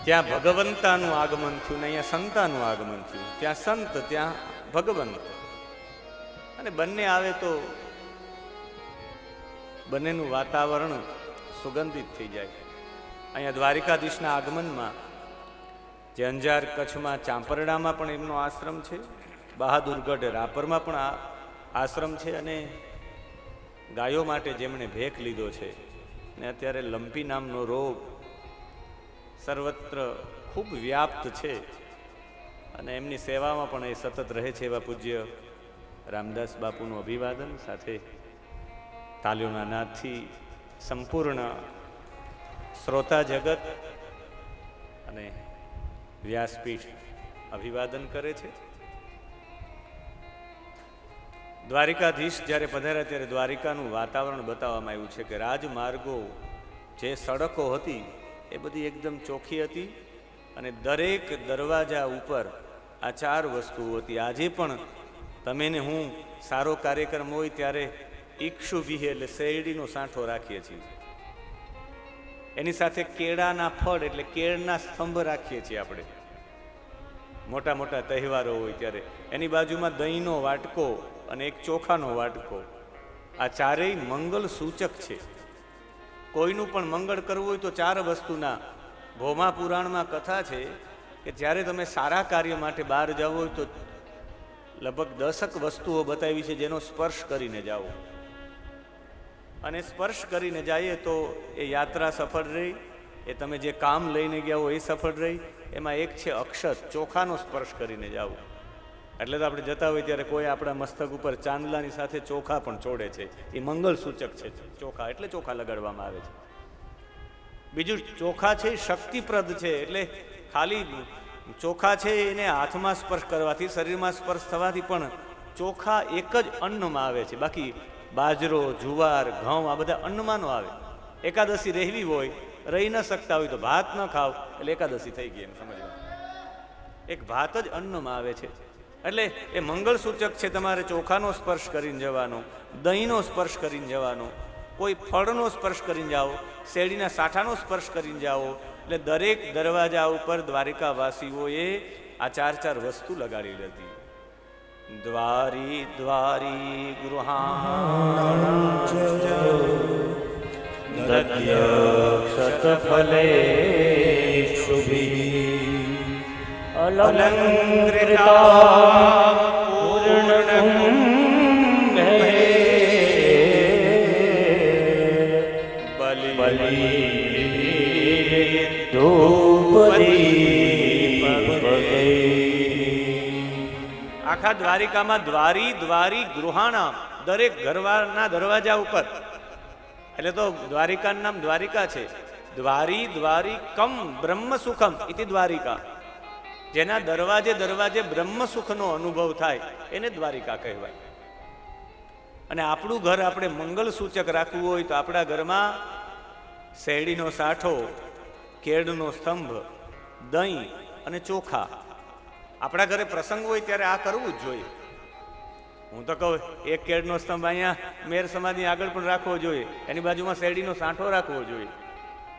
ત્યાં ભગવંતાનું આગમન થયું ને અહીંયા સંતાનું આગમન થયું. ત્યાં સંત, ત્યાં ભગવંત. અને બંને આવે તો બંનેનું વાતાવરણ સુગંધિત થઈ જાય. અહીંયા દ્વારિકાધીશના આગમનમાં જે અંજાર કચ્છમાં ચાંપરડામાં પણ એમનો આશ્રમ છે, બહાદુરગઢ રાપરમાં પણ આશ્રમ છે, અને ગાયો માટે જેમણે ભેખ લીધો છે ને અત્યારે લંપી નામનો રોગ સર્વત્ર ખૂબ વ્યાપ્ત છે અને એમની સેવામાં પણ એ સતત રહે છે એવા પૂજ્ય રામદાસ બાપુનું અભિવાદન સાથે તાલીઓના નાદથી સંપૂર્ણ શ્રોતા જગત અને વ્યાસપીઠ અભિવાદન કરે છે. દ્વારિકાધીશ જ્યારે પધાર્યા ત્યારે દ્વારિકાનું વાતાવરણ બતાવવામાં આવ્યું છે કે રાજમાર્ગો જે સડકો હતી એ બધી એકદમ ચોખ્ખી હતી અને દરેક દરવાજા ઉપર આ 4 વસ્તુઓ હતી. આજે પણ તમે ને હું સારો કાર્યક્રમ હોય ત્યારે ઈક્ષુ વિહે એટલે શેરડીનો સાંઠો રાખીએ છીએ, એની સાથે કેળાના ફળ એટલે કેળના સ્તંભ રાખીએ છીએ આપણે. મોટા મોટા તહેવારો હોય ત્યારે એની બાજુમાં દહીંનો વાટકો અને એક ચોખાનો વાટકો. આ ચારેય મંગલ સૂચક છે. કોઈનું પણ મંગળ કરવું હોય તો 4 વસ્તુના ભોમા પુરાણમાં કથા છે કે જ્યારે તમે સારા કાર્ય માટે બહાર જાઓ હોય તો લગભગ 10 વસ્તુઓ બતાવી છે જેનો સ્પર્શ કરીને જાઓ, અને સ્પર્શ કરીને જઈએ તો એ યાત્રા સફળ રહી, એ તમે જે કામ લઈને ગયા હો એ સફળ રહી. એમાં એક છે અક્ષત, ચોખાનો સ્પર્શ કરીને જાઓ. એટલે તો આપણે જતા હોય ત્યારે કોઈ આપણા મસ્તક ઉપર ચાંદલાની સાથે ચોખા પણ છોડે છે, એ મંગલ સૂચક છે. ચોખા એટલે ચોખા લગાડવામાં આવે છે. બીજું ચોખા છે શક્તિપ્રદ છે, એટલે ખાલી ચોખા છે એને હાથમાં સ્પર્શ કરવાથી, શરીરમાં સ્પર્શ થવાથી પણ ચોખા એક જ અન્નમાં આવે છે. બાકી બાજરો, જુવાર, ઘઉં આ બધા અન્નમાં ન આવે. એકાદશી રહેવી હોય, રહી ન શકતા હોય તો ભાત ન ખાવ એટલે એકાદશી થઈ ગઈ એમ સમજવા. એક ભાત જ અન્નમાં આવે છે. એટલે એ મંગળ સૂચક છે. તમારે ચોખાનો સ્પર્શ કરીને જવાનો, દહીંનો સ્પર્શ કરીને જવાનો, કોઈ ફળનો સ્પર્શ કરીને જાઓ, શેરડીના સાઠાનો સ્પર્શ કરીને જાઓ. એટલે દરેક દરવાજા ઉપર દ્વારિકાવાસીઓએ આ 4 વસ્તુ લગાડી હતી. દ્વારી દ્વારી ગૃહાણ દધ્યક્ષતફલે શુભી અલંકૃતા પૂર્ણકુંભે બલિ આખા દ્વારિકામાં દ્વારી દ્વારી ગૃહાણા, દરેક ઘરના દરવાજા ઉપર, એટલે તો દ્વારિકાનું નામ દ્વારિકા છે. દ્વારી દ્વારી કમ બ્રહ્મ સુખમ ઇતિ દ્વારિકા. જેના દરવાજે દરવાજે બ્રહ્મ સુખનો અનુભવ થાય એને દ્વારિકા કહેવાય. અને આપણું ઘર આપણે મંગલ સૂચક રાખવું હોય તો આપણા ઘરમાં શેરડીનો સાઠો, કેળનો સ્તંભ, દહીં અને ચોખા. આપણા ઘરે પ્રસંગ હોય ત્યારે આ કરવું જ જોઈએ. હું તો કહું એક કેળનો સ્તંભ અહીંયા મેર સમાધિ આગળ પણ રાખવો જોઈએ, એની બાજુમાં શેરડીનો સાંઠો રાખવો જોઈએ,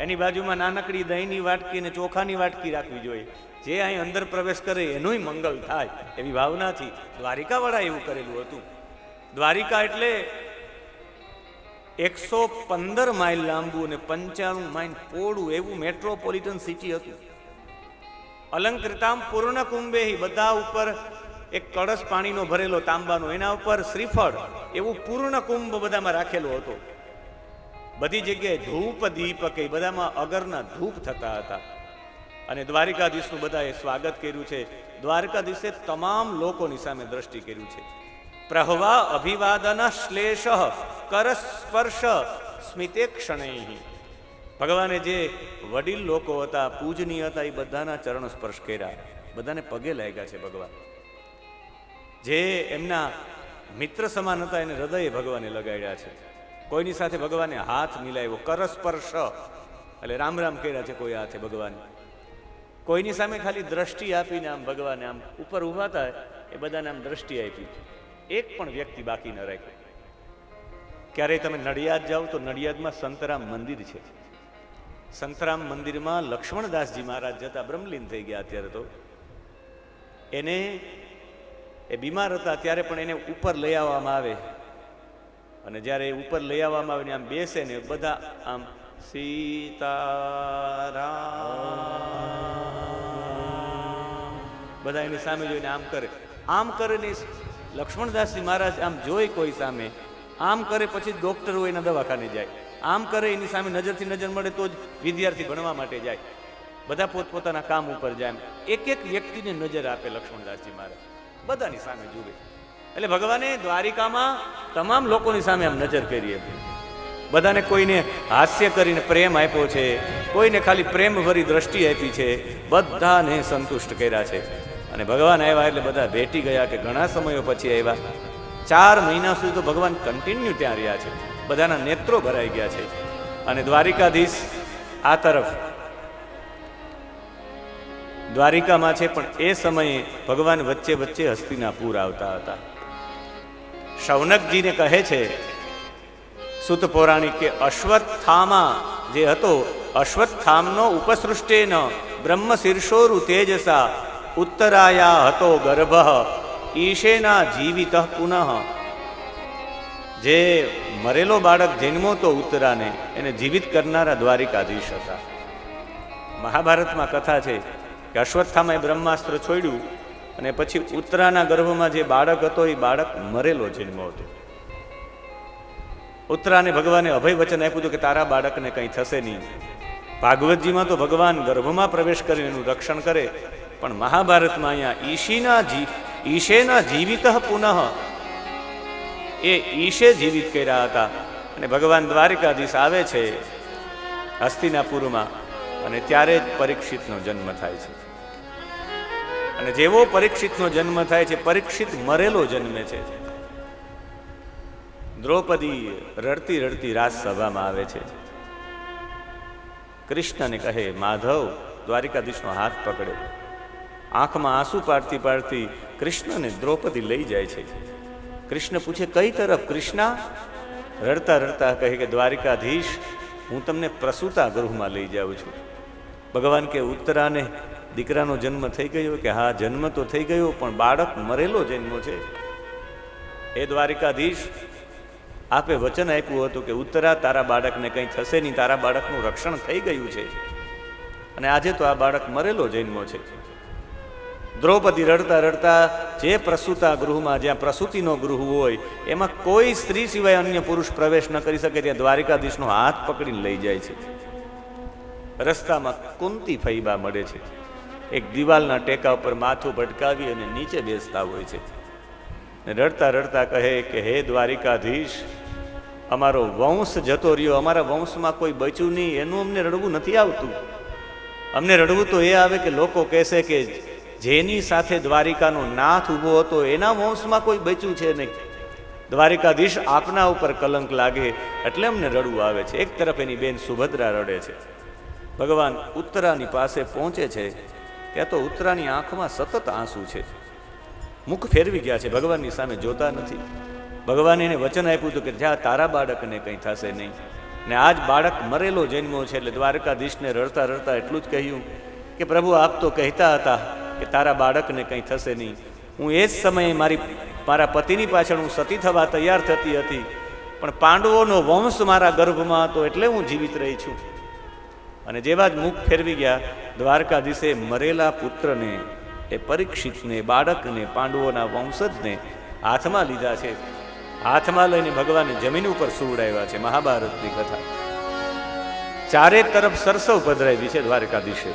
એની બાજુમાં નાનકડી દહીંની વાટકી અને ચોખાની વાટકી રાખવી જોઈએ. જે અહીં અંદર પ્રવેશ કરે એનુંય મંગલ થાય એવી ભાવનાથી દ્વારિકાવાળા એવું કરેલું હતું. દ્વારિકા એટલે 115 માઇલ લાંબુ અને 95 માઇલ પહોળું એવું મેટ્રોપોલિટન સિટી હતું. અલંકૃતામ પૂર્ણ કુંભેહી, બધા ઉપર એક કળશ પાણીનો ભરેલો તાંબાનો, એના ઉપર શ્રીફળ, એવું પૂર્ણ કુંભ બધામાં રાખેલો હતો. બધી જગ્યાએ ધૂપ દીપક એ બધામાં અગરના ધૂપ થતા હતા. અને દ્વારિકાધીશનું બધાએ સ્વાગત કર્યું છે. દ્વારકાધીશે તમામ લોકોની સામે દ્રષ્ટિ કર્યું છે. પ્રહવા અભિવાદન શ્લેષ કરસ્પર્શ સ્મિતે ક્ષણૈ. ભગવાને જે વડીલ લોકો હતા, પૂજનીય હતા, એ બધાના ચરણ સ્પર્શ કર્યા, બધાને પગે લાગ્યા છે ભગવાન. જે એમના મિત્ર સમાન હતા એને હૃદયે ભગવાને લગાડ્યા છે. કોઈની સાથે ભગવાને હાથ મિલાવ્યો, કરસ્પર્શ એટલે રામ રામ કર્યા છે કોઈ હાથે ભગવાને. કોઈની સામે ખાલી દ્રષ્ટિ આપીને આમ ભગવાને આમ ઉપર ઊભા હતા એ બધાને આમ દ્રષ્ટિ આપી. એક પણ વ્યક્તિ બાકી ન રાખ્યો. ક્યારેય તમે નડિયાદ જાઓ તો નડિયાદમાં સંતરામ મંદિર છે. સંતરામ મંદિરમાં લક્ષ્મણદાસજી મહારાજ જતા બ્રહ્મલીન થઈ ગયા. અત્યારે તો એને એ બીમાર હતા ત્યારે પણ એને ઉપર લઈ આવવામાં આવે, અને જ્યારે એ ઉપર લઈ આવવામાં આવે ને આમ બેસે ને બધા આમ સીતારામ બધા એની સામે જોઈને આમ કરે ને લક્ષ્મણદાસજી મહારાજ આમ જોઈ કોઈ સામે આમ કરે, પછી ડોક્ટરો એના દવાખાને જાય, આમ કરે એની સામે નજરથી નજર મળે તો જ વિદ્યાર્થી ભણવા માટે જાય, બધા પોતપોતાના કામ ઉપર જાય. એક એક વ્યક્તિને નજર આપે લક્ષ્મણદાસજી મહારાજ, બધાની સામે જુએ. એટલે ભગવાને દ્વારિકામાં તમામ લોકોની સામે આમ નજર કરી હતી. બધાને કોઈને હાસ્ય કરીને પ્રેમ આપ્યો છે, કોઈને ખાલી પ્રેમ ભરી દ્રષ્ટિ આપી છે, બધાને સંતુષ્ટ કર્યા છે. અને ભગવાન આવ્યા એટલે બધા ભેટી ગયા કે ઘણા સમયો પછી આવ્યા. 4 મહિના સુધી તો ભગવાન કન્ટિન્યુ ત્યાં રહ્યા છે, બધાના નેત્રો ભરાઈ ગયા છે. અને દ્વારિકાધીશ આ તરફ દ્વારિકામાં છે, પણ એ સમયે ભગવાન વચ્ચે વચ્ચે હસ્તિનાપુર આવતા હતા. શૌનકજીને કહે છે સુત પૌરાણિક કે અશ્વત્થામા જે હતો, અશ્વત્થામનો ઉપસૃષ્ટેન બ્રહ્મ શીર્ષોરુ તેજસા ઉત્તરાયા હતો ગર્ભ ઈશેના જીવિત પુનઃ. જે મરેલો બાળક જન્મો તો ઉત્તરાને એને જીવિત કરનારા દ્વારિકાધીશ હતા. મહાભારતમાં કથા છે કે અશ્વત્થામાએ બ્રહ્માસ્ત્ર છોડ્યું અને પછી ઉત્તરાના ગર્ભમાં જે બાળક હતો એ બાળક મરેલો જન્મો હતો. ઉત્તરાને ભગવાને અભય વચન આપ્યું હતું કે તારા બાળકને કંઈ થશે નહીં. ભાગવતજીમાં તો ભગવાન ગર્ભમાં પ્રવેશ કરીને એનું રક્ષણ કરે, પણ મહાભારતમાં અહીંયા ઈશેના જીવિત પુનઃ એ ઈશે જીવિત કર્યા હતા. અને ભગવાન દ્વારિકાધીશ આવે છે હસ્તિનાપુરમાં, અને ત્યારે જ પરીક્ષિતનો જન્મ થાય છે. અને જેવો પરીક્ષિતનો જન્મ થાય છે, પરીક્ષિત મરેલો જન્મે છે. દ્રૌપદી રડતી રડતી રાજસભામાં આવે છે. કૃષ્ણને કહે માધવ, દ્વારિકાધીશનો હાથ પકડે. આંખમાં આંસુ પાડતી પાડતી કૃષ્ણને દ્રૌપદી લઈ જાય છે. કૃષ્ણ પૂછે કઈ તરફ કૃષ્ણા? રડતા રડતા કહે કે દ્વારિકાધીશ, હું તમને પ્રસૂતા ગૃહમાં લઈ જાઉં છું. ભગવાન કે ઉત્તરાને દીકરાનો જન્મ થઈ ગયો? કે હા, જન્મ તો થઈ ગયો, પણ બાળક મરેલો જન્મ છે. એ દ્વારિકાધીશ, આપે વચન આપ્યું હતું કે ઉત્તરા, તારા બાળકને કંઈ થશે નહીં, તારા બાળકનું રક્ષણ થઈ ગયું છે, અને આજે તો આ બાળક મરેલો જન્મો છે. દ્રૌપદી રડતા રડતા જે પ્રસૂતા ગૃહમાં, જ્યાં પ્રસૂતિનો ગૃહ હોય, એમાં કોઈ સ્ત્રી સિવાય અન્ય પુરુષ પ્રવેશ ન કરી શકે, ત્યાં દ્વારિકાધીશનો હાથ પકડીને લઈ જાય છે. રસ્તામાં કુંતી ફૈબા મળે છે. એક દિવાલના ટેકા ઉપર માથું ભટકાવી અને નીચે બેસતા હોય છે. રડતા રડતા કહે કે હે દ્વારિકાધીશ, અમારો વંશ જતો રહ્યો, અમારા વંશમાં કોઈ બચ્યું નહીં, એનું અમને રડવું નથી આવતું. અમને રડવું તો એ આવે કે લોકો કહેશે કે જેની સાથે દ્વારિકાનો નાથ ઊભો હતો એના વંશમાં કોઈ બચ્યું છે નહીં. દ્વારિકાધીશ, આપના ઉપર કલંક લાગે એટલે અમને રડવું આવે છે. એક તરફ એની બેન સુભદ્રા રડે છે. ભગવાન ઉત્તરાની પાસે પહોંચે છે, ત્યાં તો ઉત્તરાની આંખમાં સતત આંસુ છે. મુખ ફેરવી ગયા છે, ભગવાનની સામે જોતા નથી. ભગવાને એને વચન આપ્યું હતું કે જ્યાં તારા બાળકને કંઈ થશે નહીં. ને આજ બાળક મરેલો જન્મો છે. એટલે દ્વારકાધીશને રડતા રડતા એટલું જ કહ્યું કે પ્રભુ, આપ તો કહેતા હતા કે તારા બાળકને કંઈ થશે નહીં. હું એ જ સમયે મારા પતિની પાછળ હું સતી થવા તૈયાર થતી હતી, પણ પાંડવોનો વંશ મારા ગર્ભમાં હતો એટલે હું જીવિત રહી છું. અને જેવા જ મુખ ફેરવી ગયા, દ્વારકાધીશે મરેલા પુત્રને, એ પરીક્ષિતને, બાળકને, પાંડવોના વંશજને હાથમાં લીધા છે. હાથમાં લઈને ભગવાને જમીન ઉપર સુવડાવ્યા છે. મહાભારતની કથા. ચારે તરફ સરસવ પધરાવી છે દ્વારકાધીશે.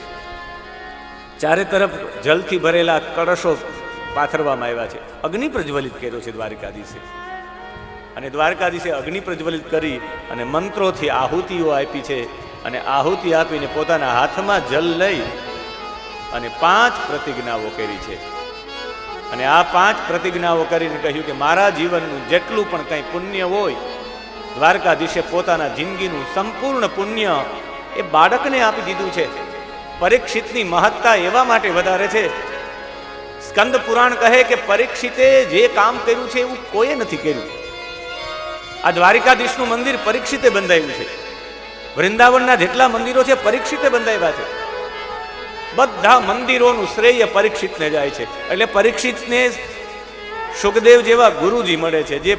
ચારે તરફ જલથી ભરેલા કળશો પાથરવામાં આવ્યા છે. અગ્નિ પ્રજ્વલિત કર્યો છે દ્વારકાધીશે. અને દ્વારકાધીશે અગ્નિ પ્રજ્વલિત કરી અને મંત્રોથી આહુતિઓ આપી છે. અને આહુતિ આપીને પોતાના હાથમાં જલ લઈ અને 5 પ્રતિજ્ઞાઓ કરી છે. અને આ 5 પ્રતિજ્ઞાઓ કરીને કહ્યું કે મારા જીવનનું જેટલું પણ કંઈ પુણ્ય હોય, દ્વારકાધીશે પોતાના જિંદગીનું સંપૂર્ણ પુણ્ય એ બાળકને આપી દીધું છે. પરીક્ષિતની મહત્તા એવા માટે વધારે છે. સ્કંદ પુરાણ કહે કે પરીક્ષિતે જે કામ કર્યું છે એવું કોઈએ નથી કર્યું. આ દ્વારિકાધીશનું મંદિર પરીક્ષિતે બંધાયું છે. વૃંદાવનના જેટલા મંદિરો છે પરીક્ષિતે બંધાવ્યા છે. બધા મંદિરોનું શ્રેય પરીક્ષિતને જાય છે. એટલે પરીક્ષિતને સુખદેવ જેવા ગુરુજી મળે છે, જે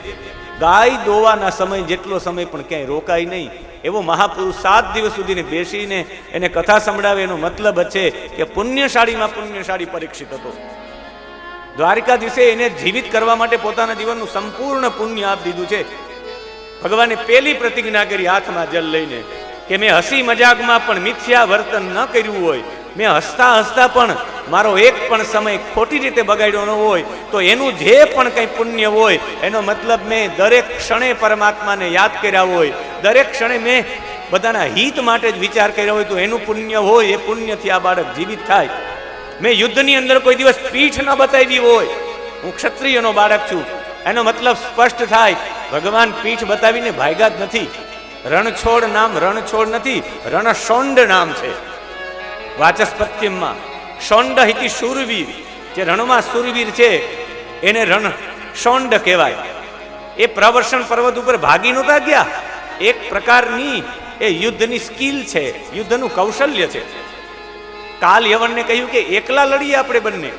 ગાય દોવાના સમય જેટલો સમય પણ ક્યાંય રોકાય નહીં એવો મહાપુરુષ 7 દિવસ સુધી બેસીને એને કથા સંભળાવે. એનો મતલબ છે કે પુણ્યશાળીમાં પુણ્યશાળી પરીક્ષિત હતો. દ્વારિકાધીશે એને જીવિત કરવા માટે પોતાના જીવનનું સંપૂર્ણ પુણ્ય આપી દીધું છે. ભગવાને પહેલી પ્રતિજ્ઞા કરી હાથમાં જલ લઈને કે મેં હસી મજાકમાં પણ મિથ્યા વર્તન ન કર્યું હોય, મેં હસતા હસતા પણ મારો એક પણ સમય ખોટી રીતે બગાડ્યો ન હોય, તો એનું જે પણ કંઈ પુણ્ય હોય એનો મતલબ મેં દરેક ક્ષણે પરમાત્માને યાદ કર્યા હોય, દરેક ક્ષણે મેં બધાના હિત માટે જ વિચાર કર્યો હોય, તો એનું પુણ્ય હોય. એ પુણ્યથી આ બાળક જીવિત થાય. મેં યુદ્ધની અંદર કોઈ દિવસ પીઠ ન બતાવી હોય, હું ક્ષત્રિયનો બાળક છું, એનો મતલબ સ્પષ્ટ થાય. ભગવાન પીઠ બતાવીને ભાગ્યા જ નથી. રણછોડ નામ રણછોડ નથી, રણશોંડ નામ છે. વાચસ્પત્યમાં શોંડ હિતિ શૂરવીર, જે રણમાં શૂરવીર છે એને રણશોંડ કહેવાય. એ પ્રવર્ષણ પર્વત ઉપર ભાગી નહોતા ગયા. એક પ્રકારની એ યુદ્ધની સ્કિલ છે, યુદ્ધનું કૌશલ્ય છે. કાલ યવનને કહ્યું કે એકલા લડીએ આપણે બંને,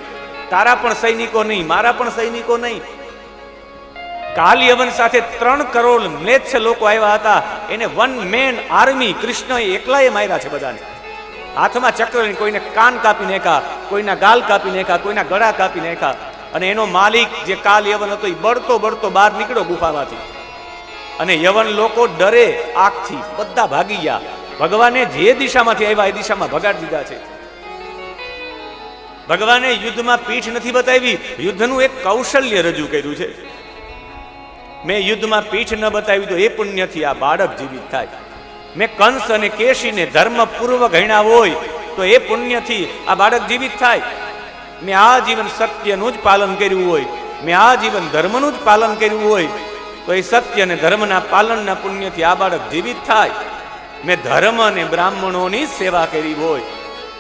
તારા પણ સૈનિકો નહીં, મારા પણ સૈનિકો નહીં. કાલ યવન સાથે 3 કરોડ મ્લેચ્છ લોકો આવ્યા હતા. એને 1 મેન આર્મી કૃષ્ણએ એકલાએ માર્યા છે બધાને. હાથમાં ચક્ર, કોઈને કાન કાપી નાખ્યા, કોઈના ગાલ કાપી નાખ્યા, કોઈના ગળા કાપી નાખ્યા. અને એનો માલિક જે કાલ યવન હતો એ બળતો બળતો બહાર નીકળ્યો ગુફામાંથી. અને યવન લોકો ડરે આગથી, બધા ભાગી ગયા. ભગવાને જે દિશામાંથી આવ્યા એ દિશામાં ભગાડી દીધા છે. ભગવાને યુદ્ધમાં પીઠ નથી બતાવી, યુદ્ધનું એક કૌશલ્ય રજૂ કર્યું છે. મેં યુદ્ધમાં પીઠ ન બતાવી તો એ પુણ્યથી આ બાળક જીવિત થાય. મેં કંસ અને કેશીને ધર્મપૂર્વક ગણ્યા હોય તો એ પુણ્યથી આ બાળક જીવિત થાય. મેં આ જીવન સત્યનું જ પાલન કર્યું હોય, મેં આ જીવન ધર્મનું જ પાલન કર્યું હોય તો એ સત્ય અને ધર્મના પાલનના પુણ્યથી આ બાળક જીવિત થાય. મેં ધર્મ અને બ્રાહ્મણોની જ સેવા કરી હોય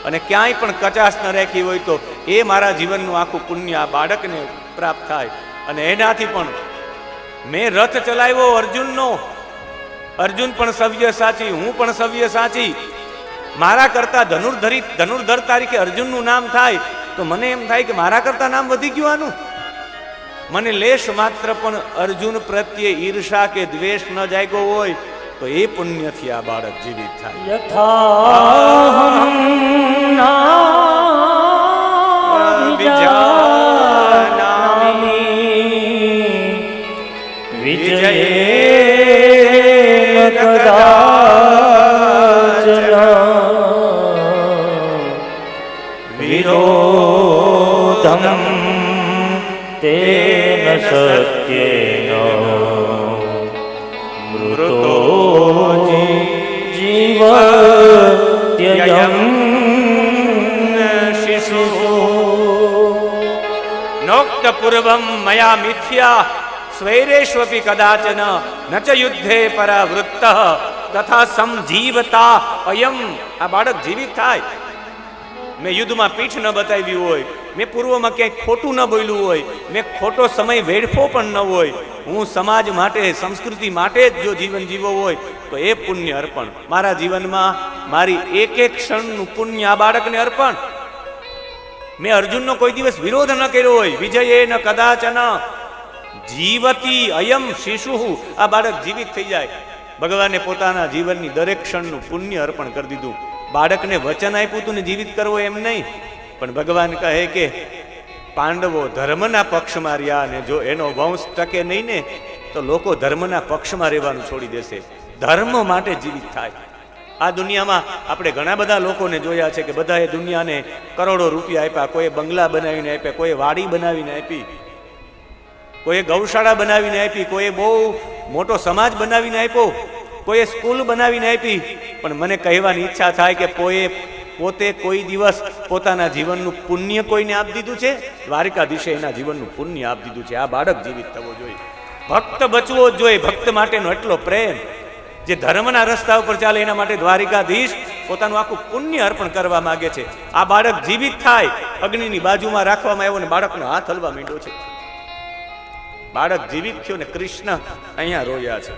અને ક્યાંય પણ કચાશ ન રાખી હોય તો એ મારા જીવનનું આખું પુણ્ય આ બાળકને પ્રાપ્ત થાય. અને એનાથી પણ મેં રથ ચલાવ્યો અર્જુનનો, અર્જુન પણ સવ્ય સાચી, હું પણ સવ્ય સાચી. મારા કરતા ધનુર્ધર તારીખે અર્જુનનું નામ થાય તો મને એમ થાય કે મારા કરતા નામ વધી ગયું આનું. મને લેશ માત્ર પણ અર્જુન પ્રત્યે ઈર્ષા કે દ્વેષ ન જાગ્યો હોય તો એ પુણ્યથી આ બાળક જીવિત થાય. યથાહમ નાભિજાનામિ વિજયેન કદાચન વિરોધમ તેન સત્યેન મૃતો જીવત્યયં શિશુ નોક્ત પૂર્વમ મયા મિથ્યા સ્વૈરેષ્વપી કદાચન ન ચ યુદ્ધે પરાવૃત્તઃ તથા સમજીવતા અયમ. આ બાળક જીવિત થાય. મેં યુદ્ધમાં પીઠ ન બતાવી હોય, મેં પૂર્વમાં ક્યાંય ખોટું ન બોલ્યું હોય, મેં ખોટો સમય વેડફો પણ ન હોય, હું સમાજ માટે સંસ્કૃતિ માટે જ જો જીવન જીવો હોય તો એ પુણ્ય અર્પણ. મારા જીવનમાં મારી એક એક ક્ષણનું પુણ્ય આ બાળકને અર્પણ. મેં અર્જુનનો કોઈ દિવસ વિરોધ ન કર્યો હોય, વિજયે ન કદાચન જીવતી અયમ શિશુ. આ બાળક જીવિત થઈ જાય. ભગવાને પોતાના જીવનની દરેક ક્ષણનું પુણ્ય અર્પણ કરી દીધું. બાળકને વચન આપ્યું તું ને જીવિત કરવો એમ નહીં, પણ ભગવાન કહે કે પાંડવો ધર્મના પક્ષમાં રહ્યા ને જો એનો વંશ ટકે નહીં ને તો લોકો ધર્મના પક્ષમાં રહેવાનું છોડી દેશે. ધર્મ માટે જીવિત થાય. આ દુનિયામાં આપણે ઘણા બધા લોકોને જોયા છે કે બધાએ દુનિયાને કરોડો રૂપિયા આપ્યા, કોઈએ બંગલા બનાવીને આપ્યા, કોઈએ વાડી બનાવીને આપી, કોઈએ ગૌશાળા બનાવીને આપી, કોઈએ બહુ મોટો સમાજ બનાવીને આપ્યો, કોઈએ સ્કૂલ બનાવીને આપી. પણ મને કહેવાની ઈચ્છા થાય કે પોતે કોઈ દિવસ પોતાના જીવનનું પુણ્ય કોઈને આપી દીધું છે? દ્વારિકાધીશે એના જીવનનું પુણ્ય આપી દીધું છે. આ બાળક જીવિત થવો જોઈએ, ભક્ત બચવો જ જોઈએ. ભક્ત માટેનો એટલો પ્રેમ, જે ધર્મના રસ્તા ઉપર ચાલે એના માટે દ્વારિકાધીશ પોતાનું આખું પુણ્ય અર્પણ કરવા માંગે છે. આ બાળક જીવિત થાય. અગ્નિની બાજુમાં રાખવામાં આવ્યો ને બાળકનો હાથ હલવા માંડ્યો છે. બાળક જીવિત થયો ને કૃષ્ણ અહીંયા રોયા છે.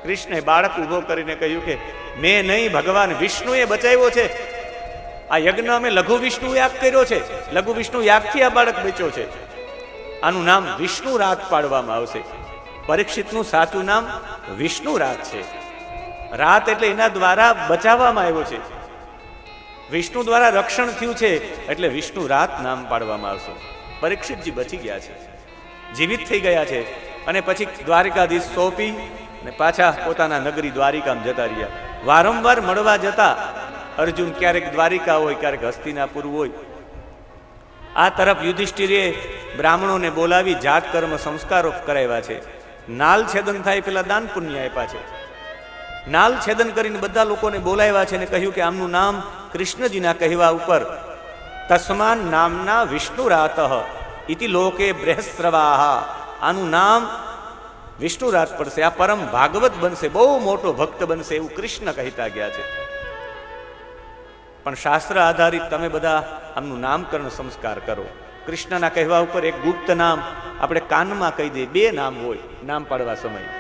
કૃષ્ણે બાળક ઊભો કરીને કહ્યું કે મેં નહીં, ભગવાન વિષ્ણુએ બચાવ્યો છે. આ યજ્ઞ અમે લઘુ વિષ્ણુ યાગ કર્યો છે. લઘુ વિષ્ણુ યાગથી આ બાળક બચ્યો છે. આનું નામ વિષ્ણુ રાત પાડવામાં આવશે. પરીક્ષિતનું સાચું નામ વિષ્ણુ રાત છે. રાત એટલે એના દ્વારા બચાવવામાં આવ્યો છે. વિષ્ણુ દ્વારા રક્ષણ થયું છે એટલે વિષ્ણુ રાત નામ પાડવામાં આવશે. પરીક્ષિતજી બચી ગયા છે, જીવિત થઈ ગયા છે. અને પછી દ્વારિકાધીશ સોંપી અને પાછા પોતાના નગરી દ્વારિકામાં જતા રહ્યા. વારંવાર મળવા જતા અર્જુન, ક્યારેક દ્વારિકા હોય, ક્યારેક હસ્તિનાપુર હોય. આ તરફ યુધિષ્ઠિરે બ્રાહ્મણોને બોલાવી જાત કર્મ સંસ્કારો કરાવ્યા છે. નાલ છેદન થાય પેલા દાન પુણ્ય આપ્યા છે. નાલ છેદન કરીને બધા લોકોને બોલાવ્યા છે અને કહ્યું કે આમનું નામ કૃષ્ણજીના કહેવા ઉપર તસ્માન નામના વિષ્ણુ રાત ઇતિ લોકે બૃહસ્રવાહ, આનું નામ વિષ્ણુ રાત પડશે. આ પરમ ભાગવત બનશે, બહુ મોટો ભક્ત બનશે, એવું કૃષ્ણ કહેતા ગયા છે. પણ શાસ્ત્ર આધારિત તમે બધા આમનું નામકરણ સંસ્કાર કરો. કૃષ્ણના કહેવા ઉપર એક ગુપ્ત નામ આપણે કાનમાં કહી દઈએ. બે નામ હોય નામ પાડવા સમય.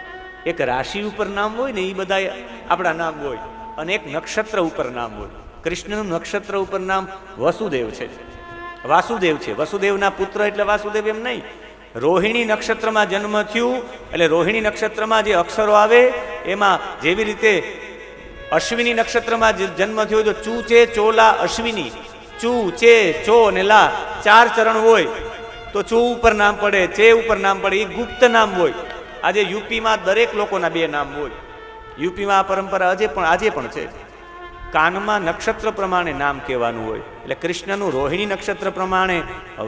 એક રાશિ ઉપર નામ હોય ને, એ બધા આપણા નામ હોય, અને એક નક્ષત્ર ઉપર નામ હોય. કૃષ્ણનું નક્ષત્ર ઉપર નામ વસુદેવ છે, વાસુદેવ છે. વસુદેવના પુત્ર એટલે વાસુદેવ એમ નહીં. રોહિણી નક્ષત્રમાં જન્મ થયું એટલે રોહિણી નક્ષત્રમાં જે અક્ષરો આવે એમાં જેવી રીતે અશ્વિની નક્ષત્રમાં જન્મ થયો તો ચૂ ચે ચોલા અશ્વિની, ચૂ ચે ચો ને લા ચાર ચરણ હોય તો ચૂ ઉપર નામ પડે, ચે ઉપર નામ પડે. એ ગુપ્ત નામ હોય. આજે યુપીમાં દરેક લોકોના બે નામ હોય. યુપીમાં આ પરંપરા આજે પણ છે. કાનમાં નક્ષત્ર પ્રમાણે નામ કહેવાનું હોય. એટલે કૃષ્ણનું રોહિણી નક્ષત્ર પ્રમાણે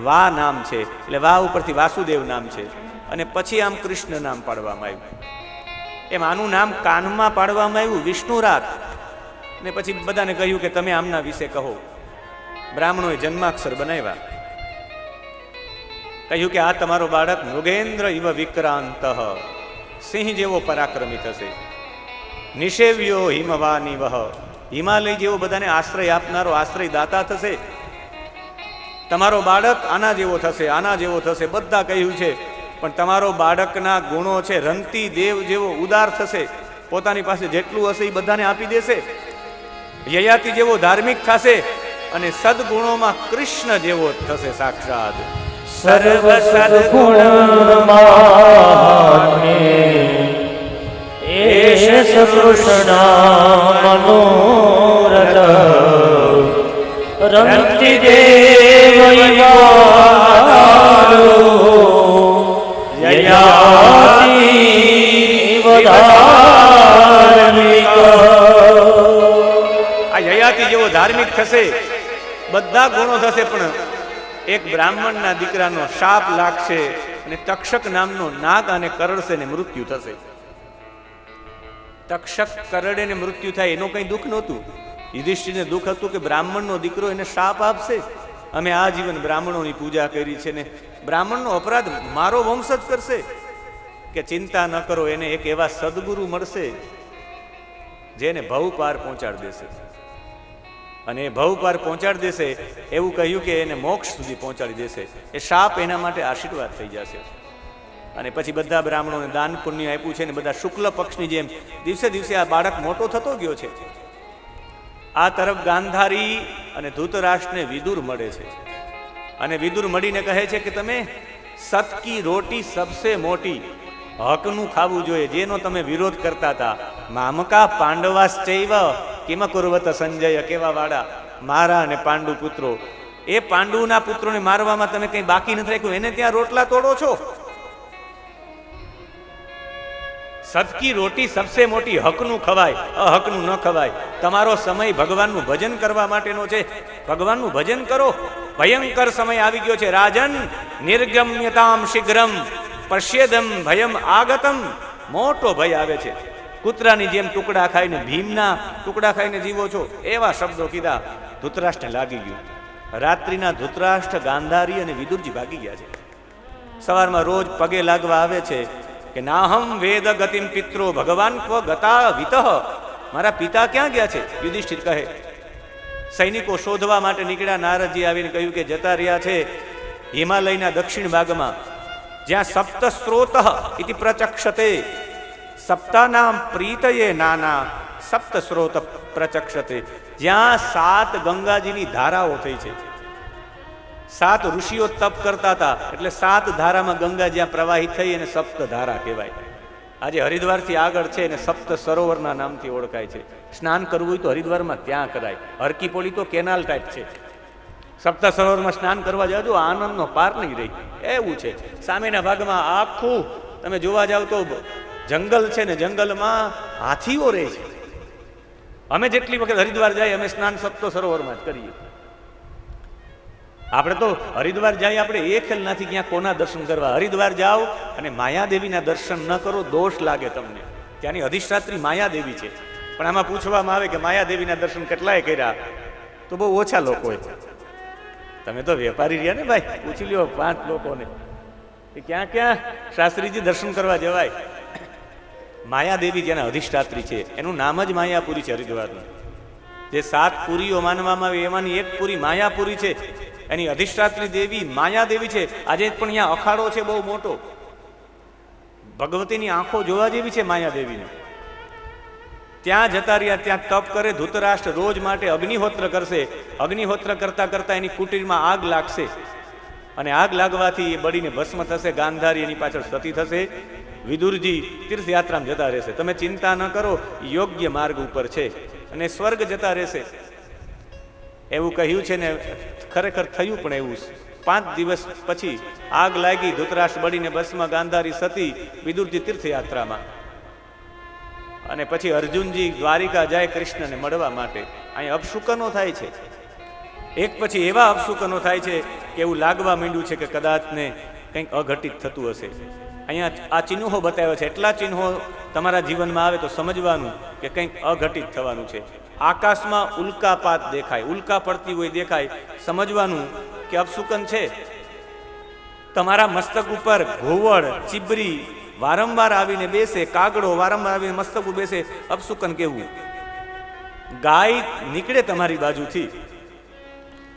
વા નામ છે, એટલે વા ઉપરથી વાસુદેવ નામ છે. અને પછી આમ કૃષ્ણ નામ પાડવામાં આવ્યું. એમ આનું નામ કાનમાં પાડવામાં આવ્યું વિષ્ણુ રાત. ને પછી બધાને કહ્યું કે તમે આમના વિશે કહો. બ્રાહ્મણોએ જન્માક્ષર બનાવ્યા. કહ્યું કે આ તમારો બાળક મૃગેન્દ્ર ઇવ વિક્રાંત, સિંહ જેવો પરાક્રમી થશે. નિષેવ્યો હિમવાની વહ, હિમાલય જેવો બધાને આશ્રય આપનારો આશ્રય દાતા થશે. તમારો બાળક આના જેવો થશે, આના જેવો થશે, બધા કહ્યું છે. પણ તમારો બાળકના ગુણો છે રંતી દેવ જેવો ઉદાર થશે. પોતાની પાસે જેટલું હશે એ બધાને આપી દેશે. યયાતિ જેવો ધાર્મિક થશે અને સદગુણોમાં કૃષ્ણ જેવો થશે સાક્ષાત. સર્વ સદગુણમાન્યે એષ સકૃષ્ણા મનોરથ રંતિ દેવૈવારો યયાતિ વધાર્મિક. આ યયાતિ જેવો ધાર્મિક થશે, બધા ગુણો થશે. પણ એક બ્રાહ્મણના દીકરાનો શાપ લાગશે અને તક્ષક નામનો નાગ અને કરડશે ને મૃત્યુ થશે. તક્ષક કરડે ને મૃત્યુ થાય એનો કઈ દુઃખ નહોતું. યુધિષ્ઠિરને દુઃખ હતું કે બ્રાહ્મણનો દીકરો એને શાપ આપશે. અમે આજીવન બ્રાહ્મણોની પૂજા કરી છે ને બ્રાહ્મણનો અપરાધ મારો વંશ જ કરશે. કે ચિંતા ન કરો, એને એક એવા સદગુરુ મળશે જેને ભવ પાર પહોંચાડી દેશે. અને ભવ પાર પહોંચાડી દેશે એવું કહ્યું કે એને મોક્ષ સુધી પહોંચાડી દેશે. એ શાપ એના માટે આશીર્વાદ થઈ જશે. અને પછી બધા બ્રાહ્મણોને દાન પુણ્ય આપ્યું છે ને બધા શુક્લ પક્ષની જેમ દિવસે દિવસે આ બાળક મોટો થતો ગયો છે. આ તરફ ગાંધારી અને ધૃતરાષ્ટ્રને વિદુર મળે છે. અને વિદુર મળીને કહે છે કે તમે સત કી રોટી સબસે મોટી, હકનું ખાવું જોઈએ, જેનો તમે વિરોધ કરતા હતા. મામકા પાંડવાશ્ચૈવ કિમ કુર્વત સંજય, કેવા વાળા મારા અને પાંડુ પુત્રો. એ પાંડુના પુત્રોને મારવામાં તમે કઈ બાકી નથી રાખ્યું, એને ત્યાં રોટલા તોડો છો. સતકી રોટી સબસે મોટી, હકનું ખવાય, અહકનું ન ખવાય. તમારો સમય ભગવાનનું ભજન કરવા માટેનો છે. ભગવાનનું ભજન કરો. ભયંકર સમય આવી ગયો છે રાજન. નિર્ગમ્યતામ શીઘ્રમ પશ્યેદમ ભયમ આગતમ. મોટો ભય આવે છે. કૂતરાની જેમ ટુકડા ખાઈને, ભીમના ટુકડા ખાઈને જીવો છો, એવા શબ્દો કીધા. ધૃતરાષ્ટ્રને લાગી ગયું. રાત્રિના ધૃતરાષ્ટ્ર, ગાંધારી અને વિદુરજી ભાગી ગયા છે. સવારમાં રોજ પગે લાગવા આવે છે કે નાહમ વેદ ગતિમ પિત્રો ભગવાન ક્વ ગતા વિતઃ. મારા પિતા ક્યાં ગયા છે? યુધિષ્ઠિર કહે. સૈનિકો શોધવા માટે નીકળ્યા. નારદજી આવીને કહ્યું કે જતા રહ્યા છે હિમાલયના દક્ષિણ ભાગમાં, જ્યાં સપ્ત સ્ત્રોત ઇતિ પ્રચક્ષતે, સપ્તાનામ પ્રીતયે નાના સપ્ત સ્રોત પ્રચક્ષતે. જ્યાં 7 ગંગાજીની ધારાઓ થઈ છે, 7 ઋષિઓ તપ કરતા હતા, એટલે 7 ધારામાં ગંગા જ્યાં પ્રવાહિત થઈ અને સપ્ત ધારા કહેવાય. આજે હરિદ્વારથી આગળ છે અને સપ્ત સરોવરના નામથી ઓળખાય છે. સ્નાન કરવું હોય તો હરિદ્વારમાં ત્યાં કરાય. હરકી પોલી તો કેનાલ ટાઈપ છે. સપ્ત સરોવરમાં સ્નાન કરવા જાજો, આનંદનો પાર નહીં રહી એવું છે. સામેના ભાગમાં આખું તમે જોવા જાવ તો જંગલ છે ને, જંગલમાં હાથીઓ રહે છે. અમે જેટલી વખત હરિદ્વાર જાય અમે સ્નાન સપ્ત સરોવરમાં જ કરીએ. આપણે તો હરિદ્વાર જાય આપણે એ ખ્યાલ નથી ક્યાં કોના દર્શન કરવા. હરિદ્વાર જાઓ અને માયાદેવીના દર્શન ન કરો, દોષ લાગે તમને. ત્યાંની અધિષ્ઠાત્રી માયાદેવી છે, પણ આમાં પૂછવામાં આવે કે માયાદેવીના દર્શન કેટલાય કર્યા, તો બહુ ઓછા લોકોએ. તમે તો વેપારી રહ્યા ને ભાઈ, પૂછી લ્યો 5 લોકોને કે ક્યાં ક્યાં શાસ્ત્રીજી દર્શન કરવા જવાય. માયાદેવી જેના અધિષ્ઠાત્રી છે એનું નામ જ માયાપુરી છે હરિદ્વારનું. જે 7 પુરીઓ માનવામાં આવે એમાંની એક પુરી માયાપુરી છે. એની અધિષ્ઠાત્રી દેવી માયાદેવી છે. આજે પણ અહીંયા અખાડો છે બહુ મોટો. ભગવતીની આંખો જોવા જેવી છે માયાદેવીને. ત્યાં જતા રહ્યા, ત્યાં તપ કરે. ધૃતરાષ્ટ્ર રોજ માટે અગ્નિહોત્ર કરશે. અગ્નિહોત્ર કરતા કરતા એની કુટીરમાં આગ લાગશે અને આગ લાગવાથી એ બળીને ભસ્મ થશે. ગાંધારી એની પાછળ સતી થશે. વિદુરજી તીર્થયાત્રામાં જતા રહેશે. તમે ચિંતા ન કરો, યોગ્ય માર્ગ ઉપર છે અને સ્વર્ગ જતા રહેશે એવું કહ્યું છે ને. ખરેખર થયું પણ એવું. 5 દિવસ પછી આગ લાગી, ધૃતરાષ્ટ્ર બળીને ભસ્મ, ગાંધારી સતી, વિદુરજી તીર્થયાત્રામાં. અને પછી અર્જુનજી દ્વારિકા જાય કૃષ્ણને મળવા માટે. અહીં અપશુકનો થાય છે, એક પછી એવા અપશુકનો થાય છે કે એવું લાગવા માંડ્યું છે કે કદાચ ને કંઈક અઘટિત થતું હશે. અહીંયા આ ચિહ્નો બતાવ્યા છે. એટલા ચિહ્નો તમારા જીવનમાં આવે તો સમજવાનું કે કંઈક અઘટિત થવાનું છે. આકાશમાં ઉલ્કાપાત દેખાય, ઉલ્કા પડતી હોય દેખાય, સમજવાનું કે અપશુકન છે. તમારા મસ્તક ઉપર ઘોવડ, ચીબરી વારંવાર આવીને બેસે, કાગડો વારંવાર આવીને મસ્તક ઉપર બેસે, અપશુકન કેવું. ગાય નીકળે તમારી બાજુથી,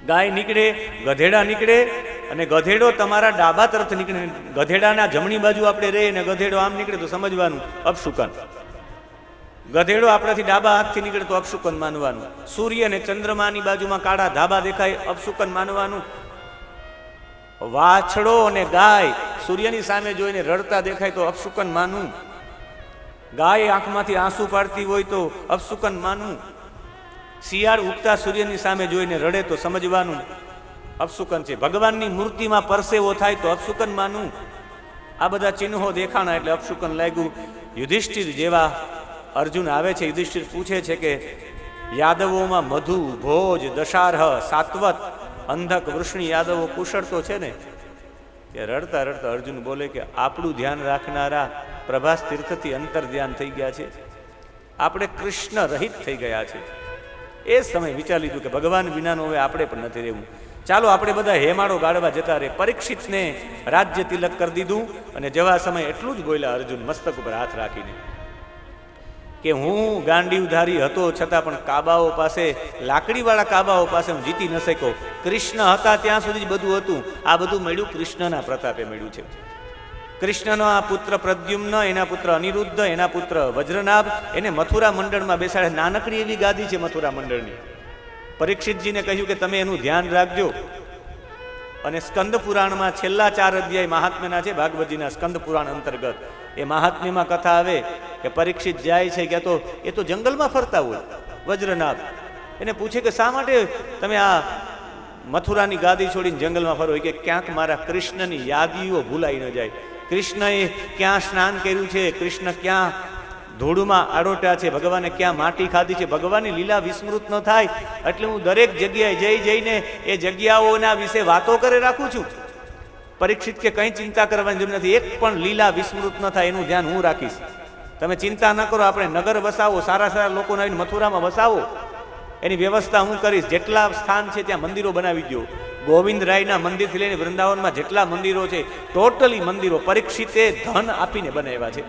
ગાય નીકળે, ગધેડા નીકળે અને ગધેડો તમારા ડાબા તરફ નીકળે, ગધેડાના જમણી બાજુ આપણે રહીએ ને ગધેડો આમ નીકળે તો સમજવાનું અપશુકન. ગધેડો આપણાથી ડાબા હાથથી નીકળે તો અપશુકન માનવાનું. સૂર્ય અને ચંદ્રમાની બાજુમાં કાળા ધાબા દેખાય, અપશુકન માનવાનું. વાછડો અને ગાય સૂર્યની સામે જોઈને રડતા દેખાય તો અપશુકન માનવું. ગાય આંખમાંથી આંસુ પાડતી હોય તો અપશુકન માનવું. શિયાળ ઉગતા સૂર્યની સામે જોઈને રડે તો સમજવાનું અપશુકન છે. ભગવાનની મૂર્તિમાં પરસેવો થાય તો અપશુકન માનવું. આ બધા ચિહ્નો દેખાણા એટલે અપશુકન લાગ્યું. યુધિષ્ઠિર જેવા અર્જુન આવે છે. યુધિષ્ઠિર પૂછે છે કે યાદવોમાં મધુ, ભોજ, દશાર્હ, સાત્વત, અંધક, વૃષ્ણિ યાદવો કુશળ તો છે ને? કે રડતા રડતા અર્જુન બોલે કે આપણું ધ્યાન રાખનારા પ્રભાસ તીર્થથી અંતર ધ્યાન થઈ ગયા છે, આપણે કૃષ્ણ રહિત થઈ ગયા છે. એ સમય વિચારી લીધું કે ભગવાન વિનાનું હવે આપણે પણ નથી રહેવું. ચાલો આપણે બધા હેમાળો ગાળવા જતા રહે. પરીક્ષિતને રાજ્ય તિલક કરી દીધું અને જવા સમય એટલું જ બોલ્યા અર્જુન મસ્તક ઉપર હાથ રાખીને કે હું ગાંડીવધારી હતો છતાં પણ કાબાઓ પાસે, લાકડીવાળા કાબાઓ પાસે હું જીતી ન શક્યો. કૃષ્ણ હતા ત્યાં સુધી જ બધું હતું. આ બધું મળ્યું કૃષ્ણના પ્રતાપે મળ્યું છે. કૃષ્ણનો આ પુત્ર પ્રદ્યુમ્ન, એના પુત્ર અનિરુદ્ધ, એના પુત્ર વજ્રનાભ, એને મથુરા મંડળમાં બેસાડે. નાનકડી એવી ગાદી છે મથુરા મંડળની. પરીક્ષિતજીને કહ્યું કે તમે એનું ધ્યાન રાખજો. અને સ્કંદ પુરાણમાં છેલ્લા 4 અધ્યાય મહાત્મ્યના છે, ભાગવતજીના સ્કંદ પુરાણ અંતર્ગત. એ મહાત્મ્યમાં કથા આવે કે પરીક્ષિત જાય છે કે એ તો જંગલમાં ફરતા હોય વજ્રનાભ. એને પૂછે કે શા માટે તમે આ મથુરાની ગાદી છોડીને જંગલમાં ફરો? કે ક્યાંક મારા કૃષ્ણની યાદીઓ ભૂલાઈ ન જાય. કૃષ્ણએ ક્યાં સ્નાન કર્યું છે, કૃષ્ણ ક્યાં ધૂળમાં આડોટ્યા છે, ભગવાને ક્યાં માટી ખાધી છે, ભગવાનની લીલા વિસ્મૃત ન થાય એટલે હું દરેક જગ્યાએ જઈને એ જગ્યાઓના વિશે વાતો કરે રાખું છું. પરીક્ષિત કે કંઈ ચિંતા કરવાની જરૂર નથી, એક પણ લીલા વિસ્મૃત ન થાય એનું ધ્યાન હું રાખીશ. તમે ચિંતા ન કરો, આપણે નગર વસાવો, સારા સારા લોકોને આવીને મથુરામાં વસાવો, એની વ્યવસ્થા હું કરીશ. જેટલા સ્થાન છે ત્યાં મંદિરો બનાવી દો. ગોવિંદ રાયના મંદિરથી લઈને વૃંદાવનમાં જેટલા મંદિરો છે ટોટલી મંદિરો પરીક્ષિતે ધન આપીને બનાવ્યા છે.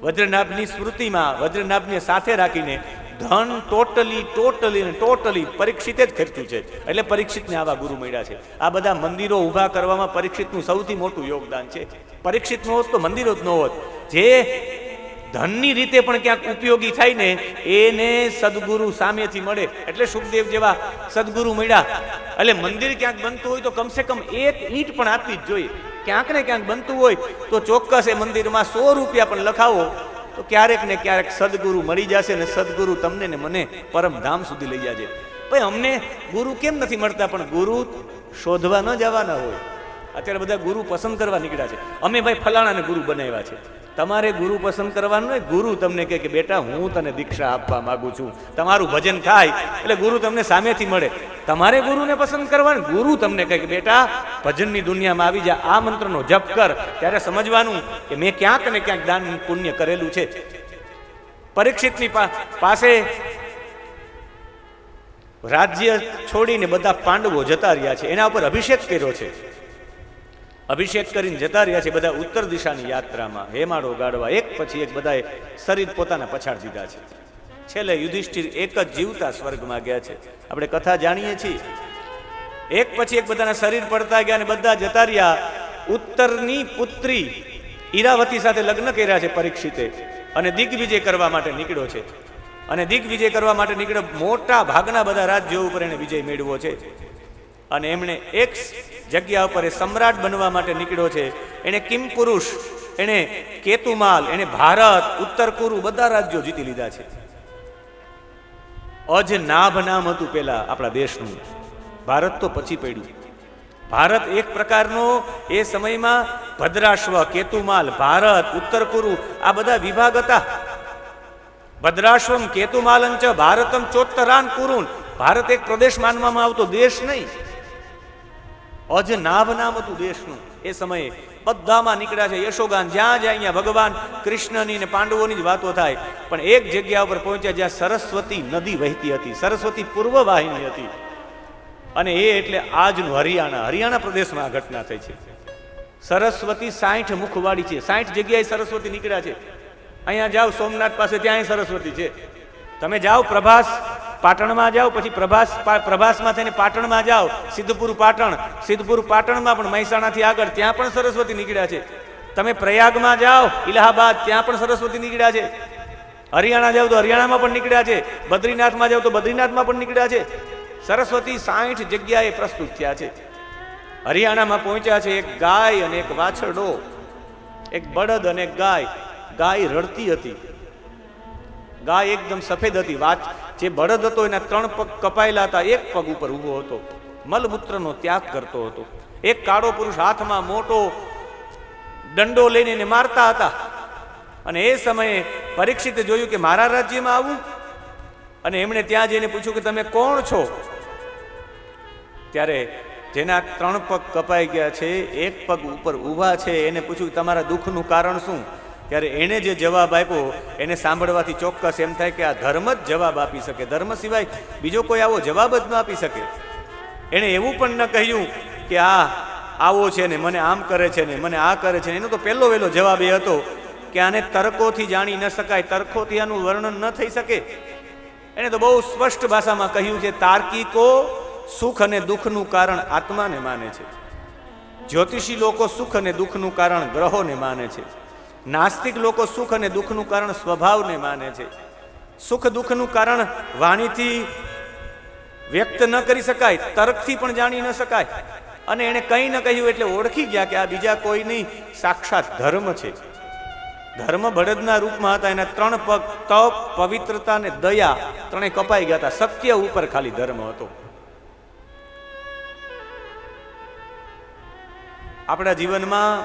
વજ્રનાભની સ્મૃતિમાં વજ્રનાભને સાથે રાખીને ધન ટોટલી પરીક્ષિતે જ ખર્ચ્યું છે. એટલે પરીક્ષિતને આવા ગુરુ મળ્યા છે. આ બધા મંદિરો ઊભા કરવામાં પરીક્ષિતનું સૌથી મોટું યોગદાન છે. પરીક્ષિત ન હોત તો મંદિરો જ ન હોત. જે ધનની રીતે પણ ક્યાંક ઉપયોગી થાય ને એને સદગુરુ સામેથી મળે. એટલે સુખદેવ જેવા સદગુરુ મળ્યા. એટલે મંદિર ક્યાંક બનતું હોય તો કમસે કમ એક ઈંટ પણ આપવી જ જોઈએ. ક્યાંક ને ક્યાંક બનતું હોય તો ચોક્કસ એ મંદિરમાં 100 રૂપિયા પણ લખાવો તો ક્યારેક ને ક્યારેક સદગુરુ મળી જશે ને સદગુરુ તમને ને મને પરમધામ સુધી લઈ જશે. ભાઈ અમને ગુરુ કેમ નથી મળતા? પણ ગુરુ શોધવા ન જવાના હોય. અત્યારે બધા ગુરુ પસંદ કરવા નીકળ્યા છે. અમે ભાઈ ફલાણાને ગુરુ બનાવ્યા છે. તમારે ગુરુ પસંદ કરવાનું હોય. ગુરુ તમને કહે કે બેટા હું તને દીક્ષા આપવા માંગુ છું, તમારું ભજન થાય એટલે ગુરુ તમને સામેથી મળે. તમારે ગુરુને પસંદ કરવાનું. ગુરુ તમને કહે કે બેટા ભજનની દુનિયામાં આવી જા, આ મંત્રનો જપ કર. ત્યારે સમજવાનું કે મેં ક્યાંક ને ક્યાંક દાન પુણ્ય કરેલું છે. પરીક્ષિતની પાસે રાજ્ય છોડીને બધા પાંડવો જતા રહ્યા છે. એના ઉપર અભિષેક કર્યો છે. અભિષેક કરીને જતા રહ્યા છે બધા ઉત્તર દિશાની યાત્રામાં. હેમાળો ગાળવા એક પછી એક બધાએ શરીર પોતાના પછાડ દીધા છે. છેલ્લે યુધિષ્ઠિર એક જ જીવતા સ્વર્ગમાં ગયા છે. આપણે કથા જાણીએ છીએ. એક પછી એક બધાના શરીર પડતા ગયા અને બધા જતા રહ્યા. ઉત્તરની પુત્રી ઈરાવતી સાથે લગ્ન કર્યા છે પરીક્ષિતે અને દિગ્વિજય કરવા માટે નીકળ્યો છે. અને દિગ્વિજય કરવા માટે નીકળ્યો. મોટા ભાગના બધા રાજ્યો ઉપર એને વિજય મેળવ્યો છે. અને એમણે એક જગ્યા ઉપર સમ્રાટ બનવા માટે નીકળ્યો છે. એને કિમ પુરુષ, એને કેતુમાલ, એને ભારત, ઉત્તર કુરુ બધા રાજ્યો જીતી લીધા છે. અજનાભ નામ હતું પેલા આપણા દેશનું. ભારત તો પછી પડ્યું. ભારત એક પ્રકારનો એ સમયમાં ભદ્રાશ્વ, કેતુમાલ, ભારત, ઉત્તર કુરુ આ બધા વિભાગ હતા. ભદ્રાશ્વમ કેતુમાલંચ ભારતમ ચોત્તરાન કુરુન. ભારત એક પ્રદેશ માનવામાં આવતો, દેશ નહીં. અજનાભ નામ હતું દેશનું. એ સમયે બધામાં નીકળ્યા છે. યશોગાન જ્યાં જાય અહીંયા ભગવાન કૃષ્ણની ને પાંડવોની જ વાતો થાય. પણ એક જગ્યા ઉપર પહોંચ્યા જ્યાં સરસ્વતી નદી વહેતી હતી. સરસ્વતી પૂર્વ વાહિની હતી. અને એ એટલે આજનું હરિયાણા. હરિયાણા પ્રદેશમાં આ ઘટના થઈ છે. સરસ્વતી 60 મુખવાળી છે. 60 જગ્યાએ સરસ્વતી નીકળ્યા છે. અહીંયા જાઓ સોમનાથ પાસે, ત્યાં સરસ્વતી છે. તમે જાઓ પ્રભાસ પાટણમાં જાઓ, પછી પ્રભાસમાં થઈને પાટણમાં જાઓ, સિદ્ધપુર પાટણ, સિદ્ધપુર પાટણમાં પણ મહેસાણાથી આગળ ત્યાં પણ સરસ્વતી નીકળ્યા છે. તમે પ્રયાગમાં જાઓ, ઇલાહાબાદ, ત્યાં પણ સરસ્વતી નીકળ્યા છે. હરિયાણા જાઓ તો હરિયાણામાં પણ નીકળ્યા છે. બદ્રીનાથમાં જાઓ તો બદ્રીનાથમાં પણ નીકળ્યા છે. સરસ્વતી 60 જગ્યાએ પ્રસ્તુત થયા છે. હરિયાણામાં પહોંચ્યા છે. એક ગાય અને એક વાછરડો, એક બળદ અને એક ગાય. ગાય રડતી હતી. ગાય એકદમ સફેદ હતી. જે બળદ હતો એના 3 પગ કપાયેલા હતા, એક પગ ઉપર ઊભો હતો, મલમૂત્રનો ત્યાગ કરતો હતો. એક કાળો પુરુષ હાથમાં મોટો દંડો લઈને એને મારતા હતા. અને એ સમયે પરીક્ષિતે જોયું કે મારા રાજ્યમાં આવું. અને એમણે ત્યાં જઈને પૂછ્યું કે તમે કોણ છો? ત્યારે જેના 3 પગ કપાઈ ગયા છે, એક પગ ઉપર ઊભા છે, એને પૂછ્યું કે તમારા દુઃખનું કારણ શું? ત્યારે એણે જે જવાબ આપ્યો એને સાંભળવાથી ચોક્કસ એમ થાય કે આ ધર્મ જ જવાબ આપી શકે. ધર્મ સિવાય બીજો કોઈ આવો જવાબ જ ન આપી શકે. એણે એવું પણ ન કહ્યું કે આ આવો છે ને મને આમ કરે છે ને મને આ કરે છે. એનો તો પહેલો વહેલો જવાબ એ હતો કે આને તર્કોથી જાણી ન શકાય, તર્કોથી આનું વર્ણન ન થઈ શકે. એણે તો બહુ સ્પષ્ટ ભાષામાં કહ્યું છે, તાર્કિકો સુખ અને દુઃખનું કારણ આત્માને માને છે. જ્યોતિષી લોકો સુખ અને દુઃખનું કારણ ગ્રહોને માને છે. નાસ્તિક લોકો સુખ અને દુઃખનું કારણ સ્વભાવને માને છે. સુખ દુઃખનું કારણ વાણીથી વ્યક્ત ન કરી શકાય, તર્કથી પણ જાણી ન શકાય. અને એણે કંઈ ન કહ્યું એટલે ઓળખી ગયા કે આ બીજા કોઈ નહીં, સાક્ષાત ધર્મ છે. ધર્મ બળદના રૂપમાં હતા. એના 3 પગ તપ, પવિત્રતા અને દયા 3 કપાઈ ગયા હતા. સત્ય ઉપર ખાલી ધર્મ હતો. આપણા જીવનમાં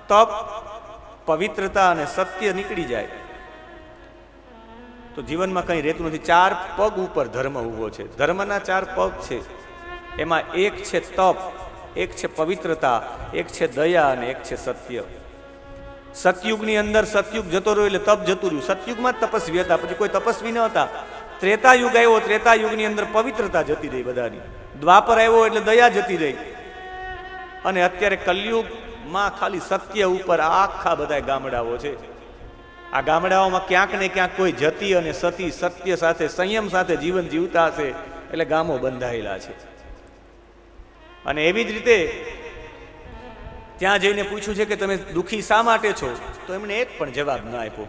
તપ, પવિત્રતા અને સત્ય નીકળી જાય તો જીવનમાં કંઈ રહેતું નથી. 4 પગ ઉપર ધર્મ ઊભો છે. ધર્મના 4 પગ છે. એમાં એક છે તપ, એક છે પવિત્રતા, એક છે દયા અને એક છે સત્ય. સતયુગની અંદર સતયુગ જતો રહ્યો એટલે તપ જતું રહ્યું. સતયુગમાં જ તપસ્વી હતા, પછી કોઈ તપસ્વી ન હતા. ત્રેતાયુગ આવ્યો, ત્રેતાયુગની અંદર પવિત્રતા જતી રહી બધાની. દ્વાપર આવ્યો એટલે દયા જતી રહી. અને અત્યારે કલયુગમાં ખાલી સત્ય ઉપર આખા બધા ગામડાઓ છે. આ ગામડાઓમાં ક્યાંક ને ક્યાંક કોઈ જતી અને સતી સત્ય સાથે સંયમ સાથે જીવન જીવતા હશે એટલે ગામો બંધાયેલા છે. અને એવી જ રીતે ત્યાં જઈને પૂછ્યું છે કે તમે દુઃખી શા માટે છો? તો એમણે એક પણ જવાબ ન આપ્યો.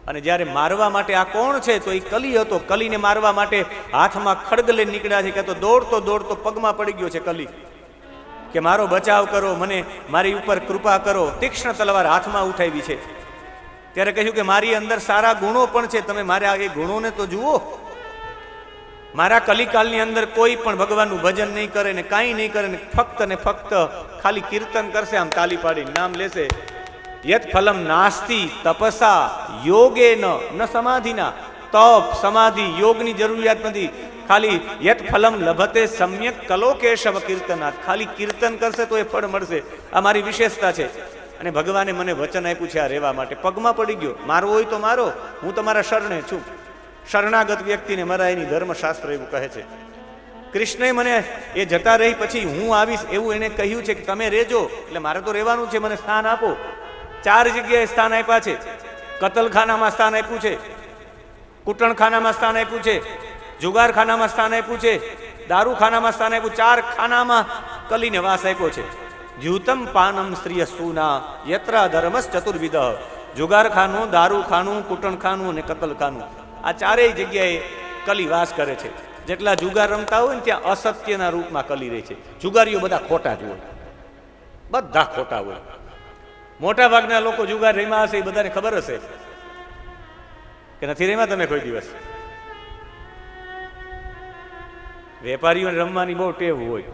અને જ્યારે મારવા માટે આ કોણ છે તો એ કલી હતો. કલીને મારવા માટે હાથમાં ખડગ લઈને નીકળ્યા છે કે તો દોડતો દોડતો પગમાં પડી ગયો છે કલી કે મારો બચાવ કરો, મને મારી ઉપર કૃપા કરો. તીક્ષ્ણ તલવાર હાથમાં ઉઠાવી છે. ત્યારે કહ્યું કે મારી અંદર સારા ગુણો પણ છે, તમે મારા એ ગુણોને તો જુઓ. મારા કલિકાલની અંદર કોઈ પણ ભગવાનનું ભજન નહીં કરે ને કાંઈ નહીં કરે ને ફક્ત ને ફક્ત ખાલી કીર્તન કરશે, આમ તાલી પાડીને નામ લેશે. યત ફલમ નાસ્તિ તપસા યોગે ન સમાધિના. તપ સમાધિ યોગની જરૂરિયાત નથી. ખાલી યત ફલમ લભતે સમ્યક કલોકેશવ કીર્તનાથ. ખાલી કીર્તન કરશે તો એ ફળ મળશે. આ મારી વિશેષતા છે. અને ભગવાને મને વચન આપ્યું છે આ રહેવા માટે. પગમાં પડી ગયો, મારવો હોય તો મારો, હું તમારા શરણે છું. શરણાગત વ્યક્તિને મરાય એની ધર્મશાસ્ત્ર એવું કહે છે. કૃષ્ણએ મને એ જતા રહી પછી હું આવીશ એવું એને કહ્યું છે કે તમે રહેજો, એટલે મારે તો રહેવાનું છે, મને સ્થાન આપો. 4 જગ્યાએ સ્થાન આપ્યા છે. કતલખાનામાં સ્થાન આપ્યું છે, કૂટણખાનામાં સ્થાન આપ્યું છે, જુગારખાનામાં સ્થાન આપ્યું છે, દારૂખાનામાં સ્થાન આપ્યું. 4 ખાનામાં કલીને વાસ આપ્યો છે. જ્યુતમ પાનમ સ્ત્રીય સુના યત્રા ધર્મસ ચતુર્વિધ. જુગારખાનું, દારૂખાનું, કૂટણખાનું અને કતલખાનું, આ 4 જગ્યાએ કલી વાસ કરે છે. જેટલા જુગાર રમતા હોય ને ત્યાં અસત્યના રૂપમાં કલી રહે છે. જુગારીઓ બધા ખોટા જ હોય, બધા ખોટા હોય. મોટા ભાગના લોકો જુગાર રમ્યા હશે એ બધાને ખબર હશે કે નથી રમ્યા તમે કોઈ દિવસ? વેપારીઓને રમવાની બહુ ટેવ હોય,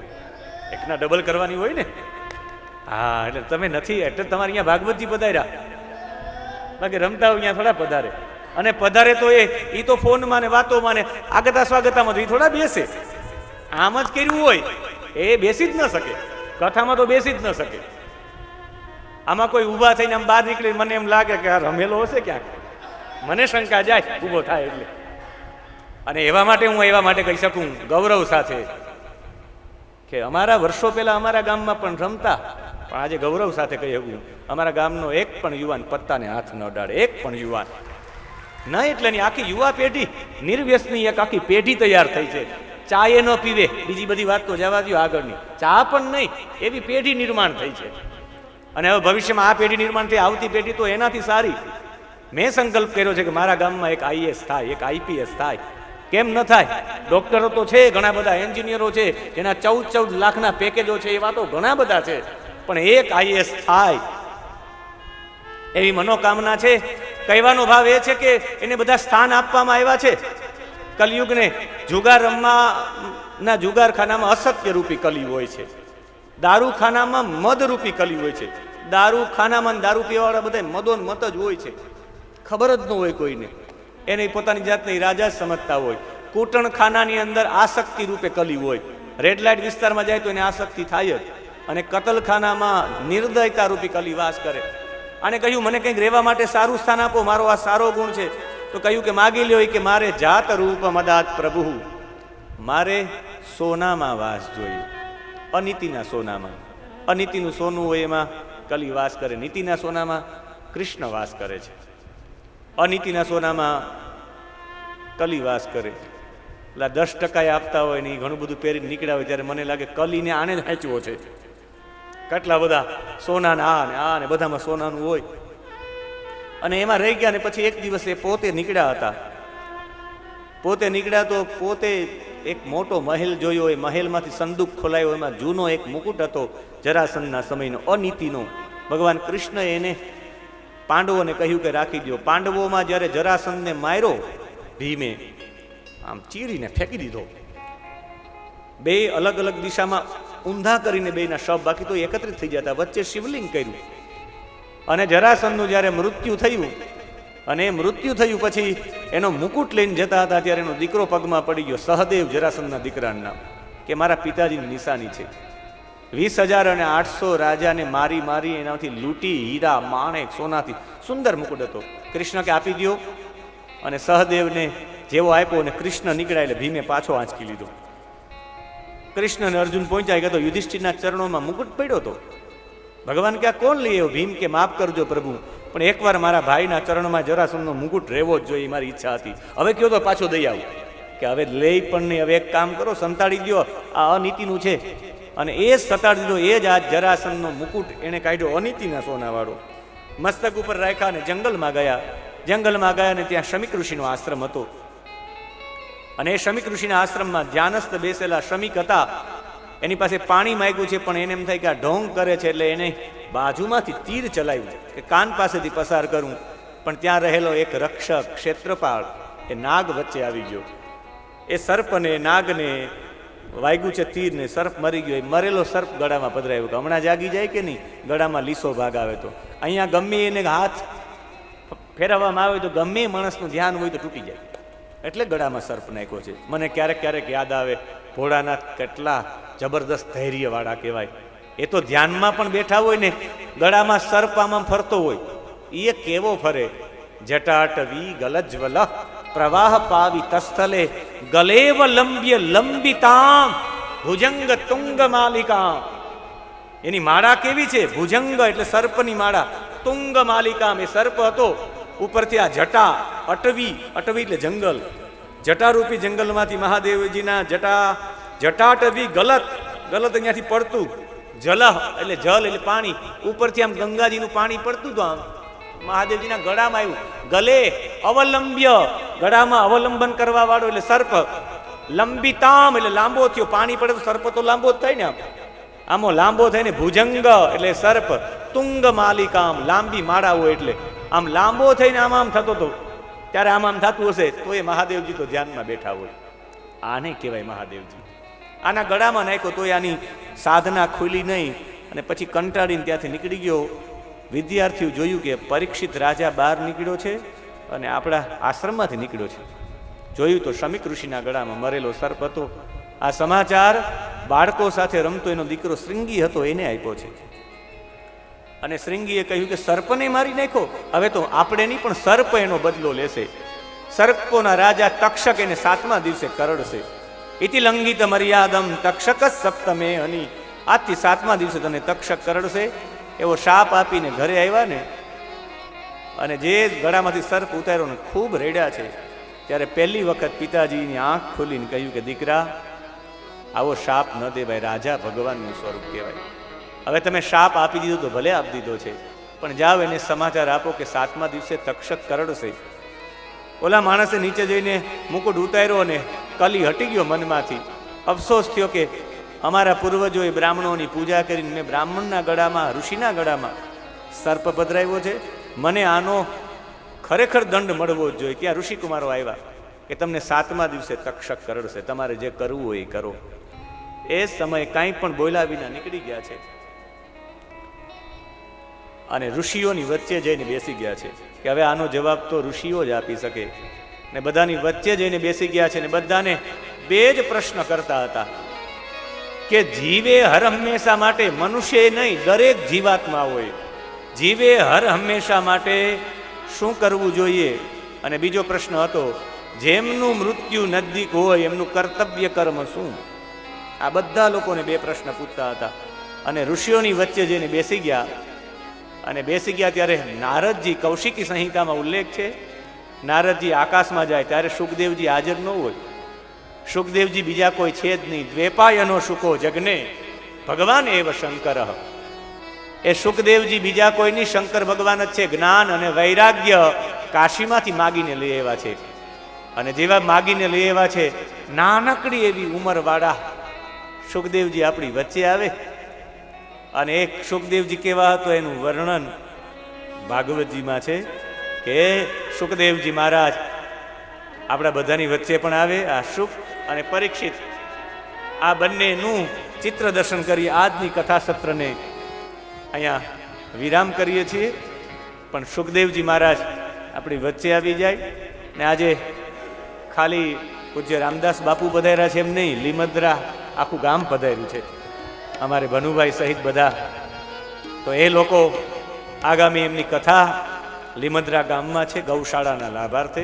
એકના ડબલ કરવાની હોય ને. હા, એટલે તમે નથી, એટલે તમારે અહીંયા ભાગવતજી પધાર્યા, બાકી રમતા હોય અહીંયા થોડા પધારે. અને પધારે તો એ તો ફોનમાં ને વાતોમાં ને આગતા સ્વાગતામાં તો એ થોડા બેસે. આમ જ કર્યું હોય એ બેસી જ ન શકે, કથામાં તો બેસી જ ન શકે. આમાં કોઈ ઊભા થઈને આમ બહાર નીકળી મને એમ લાગે કે આ રમેલો હશે ક્યાંક, મને શંકા જાય ઊભો થાય એટલે. અને એવા માટે હું એવા માટે કહી શકું ગૌરવ સાથે કે અમારા વર્ષો પહેલા અમારા ગામમાં પણ રમતા, પણ આજે ગૌરવ સાથે કહી શકું અમારા ગામનો એક પણ યુવાન પત્તાને હાથ ન અડાડે, એક પણ યુવાન ના. એટલે ની આખી યુવા પેઢી નિર્વ્યસની એક આખી પેઢી તૈયાર થઈ છે. ચા એ ન પીવે, બીજી બધી વાત તો જવા દો આગળની, ચા પણ નહીં, એવી પેઢી નિર્માણ થઈ છે. અને હવે ભવિષ્યમાં આ પેઢી નિર્માણ થઈ, આવતી પેઢી તો એનાથી સારી. મેં સંકલ્પ કર્યો છે કે મારા ગામમાં એક આઈએસ થાય, એક આઈપીએસ થાય. કેમ ન થાય? ડોક્ટરો તો છે ઘણા બધા, એન્જિનિયરો છે જેના 14 લાખના પેકેજો છે, એવા તો ઘણા બધા છે, પણ એક આઈએસ થાય એવી મનોકામના છે. કહેવાનો ભાવ એ છે કે એને બધા સ્થાન આપવામાં આવ્યા છે. કલયુગને જુગાર રમવાના જુગારખાનામાં અસત્ય રૂપી કલી હોય છે, દારૂખાનામાં મદરૂપી કલી હોય છે. દારૂખાનામાં દારૂ પીવાવાળા બધા મદોન મત જ હોય છે, ખબર જ ન હોય કોઈને, એને પોતાની જાતને રાજા જ સમજતા હોય. કૂટણખાનાની અંદર આસક્તિ રૂપે કલી હોય, રેડ લાઇટ વિસ્તારમાં જાય તો એને આસક્તિ થાય જ. અને કતલખાનામાં નિર્દયતા રૂપી કલી વાસ કરે. અને કહ્યું મને કંઈક રહેવા માટે સારું સ્થાન આપો, મારો આ સારો ગુણ છે. તો કહ્યું કે માગી લ્યો કે મારે જાત રૂપ મદાત પ્રભુ, મારે સોનામાં વાસ જોઈએ, અનીતિના સોનામાં. અનીતિનું સોનું હોય એમાં કલી વાસ કરે, નીતિના સોનામાં કૃષ્ણ વાસ કરે છે. અનીતિના સોનામાં કલી વાસ કરે. એટલે 10% આપતા હોય ને એ ઘણું બધું પહેરીને નીકળ્યા હોય ત્યારે મને લાગે કલીને આને જ ખેંચવો છે. કેટલા બધા સોનાના આ ને બધામાં સોનાનું હોય. અને એમાં રહી ગયા ને પછી એક દિવસ એ પોતે નીકળ્યા હતા. પોતે નીકળ્યા તો પોતે એક મોટો મહેલ જોયો. એ મહેલમાંથી સંદૂક ખોલાયો, એમાં જૂનો એક મુકુટ હતો જરાસંધના સમયનો, અનીતિનો. ભગવાન કૃષ્ણએ એને પાંડવોને કહ્યું કે રાખી દો. પાંડવોમાં જ્યારે જરાસંધને માર્યો ભીમે, આમ ચીરીને ફેંકી દીધો. 2 અલગ અલગ દિશામાં ઊંધા કરીને બેના શબ, બાકી તો એકત્રિત થઈ જતા. વચ્ચે શિવલિંગ કર્યું. અને જરાસંધનું જ્યારે મૃત્યુ થયું, અને મૃત્યુ થયું પછી એનો મુકુટ લઈને જતા હતા ત્યારે એનો દીકરો પગમાં પડી ગયો, સહદેવ, જરાસંધના દીકરાનું નામ, કે મારા પિતાજીની નિશાની છે. 20,800 રાજાને મારી મારી એનાથી લૂંટી, હીરા માણેક સોનાથી સુંદર મુકુટ હતો. કૃષ્ણ કે આપી દો. અને સહદેવને જેવો આપ્યો અને કૃષ્ણ નીકળ્યા એટલે ભીમે પાછો આંચકી લીધો. કૃષ્ણ અને અર્જુન પહોંચ્યા ગયા તો યુધિષ્ઠિરના ચરણોમાં મુકુટ પડ્યો હતો. ભગવાન કે આ કોણ લઈ આવ્યો? ભીમ કે માફ કરજો પ્રભુ, પણ એકવાર મારા ભાઈના ચરણમાં જરાસંધનો મુકુટ રહેવો જ જોઈએ, મારી ઈચ્છા હતી. હવે કયો તો પાછો દઈ આવું. કે હવે લઈ પણ નહીં, હવે એક કામ કરો, સંતાડી દો, આ અનીતિનું છે. અને એ જ સતાડી દીધો. એ જ આ જરાસંધનો મુકુટ એને કાઢ્યો, અનીતિના સોનાવાળો. મસ્તક ઉપર રાખ્યા અને જંગલમાં ગયા. જંગલમાં ગયા અને ત્યાં શમિક ઋષિનો આશ્રમ હતો. અને એ શમિક ઋષિના આશ્રમમાં ધ્યાનસ્થ બેસેલા શમિક હતા. એની પાસે પાણી માંગ્યું છે, પણ એને એમ થાય કે આ ઢોંગ કરે છે, એટલે એને બાજુમાંથી તીર ચલાવ્યું કે કાન પાસેથી પસાર કરું. પણ ત્યાં રહેલો એક રક્ષક ક્ષેત્રપાળ એ નાગ વચ્ચે આવી ગયો. એ સર્પને નાગને વાગ્યું છે તીરને, સર્પ મરી ગયો. એ મરેલો સર્પ ગળામાં પધરાયો કે હમણાં જાગી જાય કે નહીં, ગળામાં લીસો ભાગ આવે તો. અહીંયા ગમે એને હાથ ફેરવવામાં આવે તો ગમે માણસનું ધ્યાન હોય તો તૂટી જાય, એટલે ગળામાં સર્પ નાખ્યો છે. મને ક્યારેક ક્યારેક યાદ આવે ભોળાનાથ કેટલા જબરદસ્ત ધૈર્યવાળા કહેવાય. એ તો ધ્યાનમાં પણ બેઠા હોય ને, ગળામાં સર્પ આમાં ફરતો હોય, એ કેવો ફરે. જટાટવી ગલજ્વલ પ્રવાહ પાવી તસ્થલે ગલેવ લંબ્ય લંબિતામ ભુજંગ તુંગ માલિકામ. એની માળા કેવી છે? ભુજંગ એટલે સર્પની માળા, તુંગ માલિકામ એ સર્પ હતો. ઉપરથી આ જટા, અટવી, અટવી એટલે જંગલ, જટારૂપી જંગલમાંથી મહાદેવજીના જટાટવી ગલત, ગલત અહીંયાથી પડતું, જલ એટલે જલ એટલે પાણી, ઉપરથી આમ ગંગાજીનું પાણી પડતું તો આમ મહાદેવજીના ગળામાં આવ્યું. ગલે અવલંબ્ય, ગળામાં અવલંબન કરવા વાળો એટલે સર્પ. લંબિતામ એટલે લાંબો થયો, પાણી પડે તો સર્પ તો લાંબો જ થાય ને, આમો લાંબો થાય ને. ભુજંગ એટલે સર્પ, તુંગ માલિકામ લાંબી માળા હોય એટલે આમ લાંબો થઈને આમ આમ થતો હતો. ત્યારે આમ આમ થતું હશે તો એ મહાદેવજી તો ધ્યાનમાં બેઠા હોય. આને કહેવાય મહાદેવજી. આના ગળામાં નાખ્યો તો આની સાધના ખુલી નહીં, અને પછી કંટાળીને ત્યાંથી નીકળી ગયો. વિદ્યાર્થીઓ જોયું કે પરીક્ષિત રાજા બહાર નીકળ્યો છે અને આપણા આશ્રમમાંથી નીકળ્યો છે. જોયું તો શમિક ઋષિના ગળામાં મરેલો સર્પ હતો. આ સમાચાર બાળકો સાથે રમતો એનો દીકરો શ્રીંગી હતો એને આપ્યો છે. અને શ્રીંગીએ કહ્યું કે સર્પને મારી નાખ્યો, હવે તો આપણે નહીં પણ સર્પ એનો બદલો લેશે. સર્પોના રાજા તક્ષક એને 7મા દિવસે કરડશે. ઇતિ લંઘિત મર્યાદમ તક્ષક સપ્તમે હની. આજથી 7મા દિવસે તને તક્ષક કરડશે. એવો શાપ આપીને ઘરે આવ્યા ને, અને જે ગળામાંથી સર્પ ઉતાર્યો ને ખૂબ રેડ્યા છે. ત્યારે પહેલી વખત પિતાજીની આંખ ખોલીને કહ્યું કે દીકરા, આવો શાપ ન દેવાય, રાજા ભગવાનનું સ્વરૂપ કહેવાય. હવે તમે શાપ આપી દીધો તો ભલે આપી દીધો છે, પણ જાઓ એને સમાચાર આપો કે 7મા દિવસે તક્ષક કરડશે. ઓલા માણસે નીચે જઈને મુકુટ ઉતાર્યો ને કલી હટી ગયો મનમાંથી. અફસોસ થયો કે અમારા પૂર્વજોએ બ્રાહ્મણોની પૂજા કરીને મેં બ્રાહ્મણના ગળામાં, ઋષિના ગળામાં સર્પ પધરાવ્યો છે. મને આનો ખરેખર દંડ મળવો જ જોઈએ. ત્યાં ઋષિકુમારો આવ્યા કે તમને 7મા દિવસે તક્ષક કરડશે, તમારે જે કરવું હોય એ કરો. એ સમયે કાંઈ પણ બોલ્યા વિના નીકળી ગયા છે અને ઋષિઓની વચ્ચે જઈને બેસી ગયા છે કે હવે આનો જવાબ તો ઋષિઓ જ આપી શકે. ને બધાની વચ્ચે જઈને બેસી ગયા છે ને બધાને બે જ પ્રશ્ન કરતા હતા કે જીવે હર હંમેશા માટે, મનુષ્ય નહીં દરેક જીવાત્મા હોય, જીવે હર હંમેશા માટે શું કરવું જોઈએ? અને બીજો પ્રશ્ન હતો જેમનું મૃત્યુ નજીક હોય એમનું કર્તવ્ય કર્મ શું? આ બધા લોકોને બે પ્રશ્ન પૂછતા હતા. અને ઋષિઓની વચ્ચે જઈને બેસી ગયા. અને બેસી ગયા ત્યારે નારદજી, કૌશિકી સંહિતામાં ઉલ્લેખ છે, નારદજી આકાશમાં જાય ત્યારે સુખદેવજી હાજર ન હોય. સુખદેવજી બીજા કોઈ છે જ નહીં. દ્વેપાયનો સુખો જગને ભગવાન એવ શંકર. એ સુખદેવજી બીજા કોઈ નહીં, શંકર ભગવાન જ છે. જ્ઞાન અને વૈરાગ્ય કાશીમાંથી માગીને લઈ આવ્યા છે. અને જેવા માગીને લઈ આવ્યા છે, નાનકડી એવી ઉંમરવાળા સુખદેવજી આપણી વચ્ચે આવે. અને એક સુખદેવજી કેવા હતો એનું વર્ણન ભાગવતજીમાં છે કે સુખદેવજી મહારાજ આપણા બધાની વચ્ચે પણ આવે. આ સુખ અને પરીક્ષિત, આ બંનેનું ચિત્ર દર્શન કરી આજની કથા સત્રને અહીંયા વિરામ કરીએ છીએ. પણ સુખદેવજી મહારાજ આપણી વચ્ચે આવી જાય ને આજે ખાલી પૂજ્ય રામદાસ બાપુ પધાર્યા છે એમ નહીં, લીમદ્રા આખું ગામ પધાર્યું છે, અમારે ભનુભાઈ સહિત બધા. તો એ લોકો આગામી એમની કથા લીમદ્રા ગામમાં છે, ગૌશાળાના લાભાર્થે.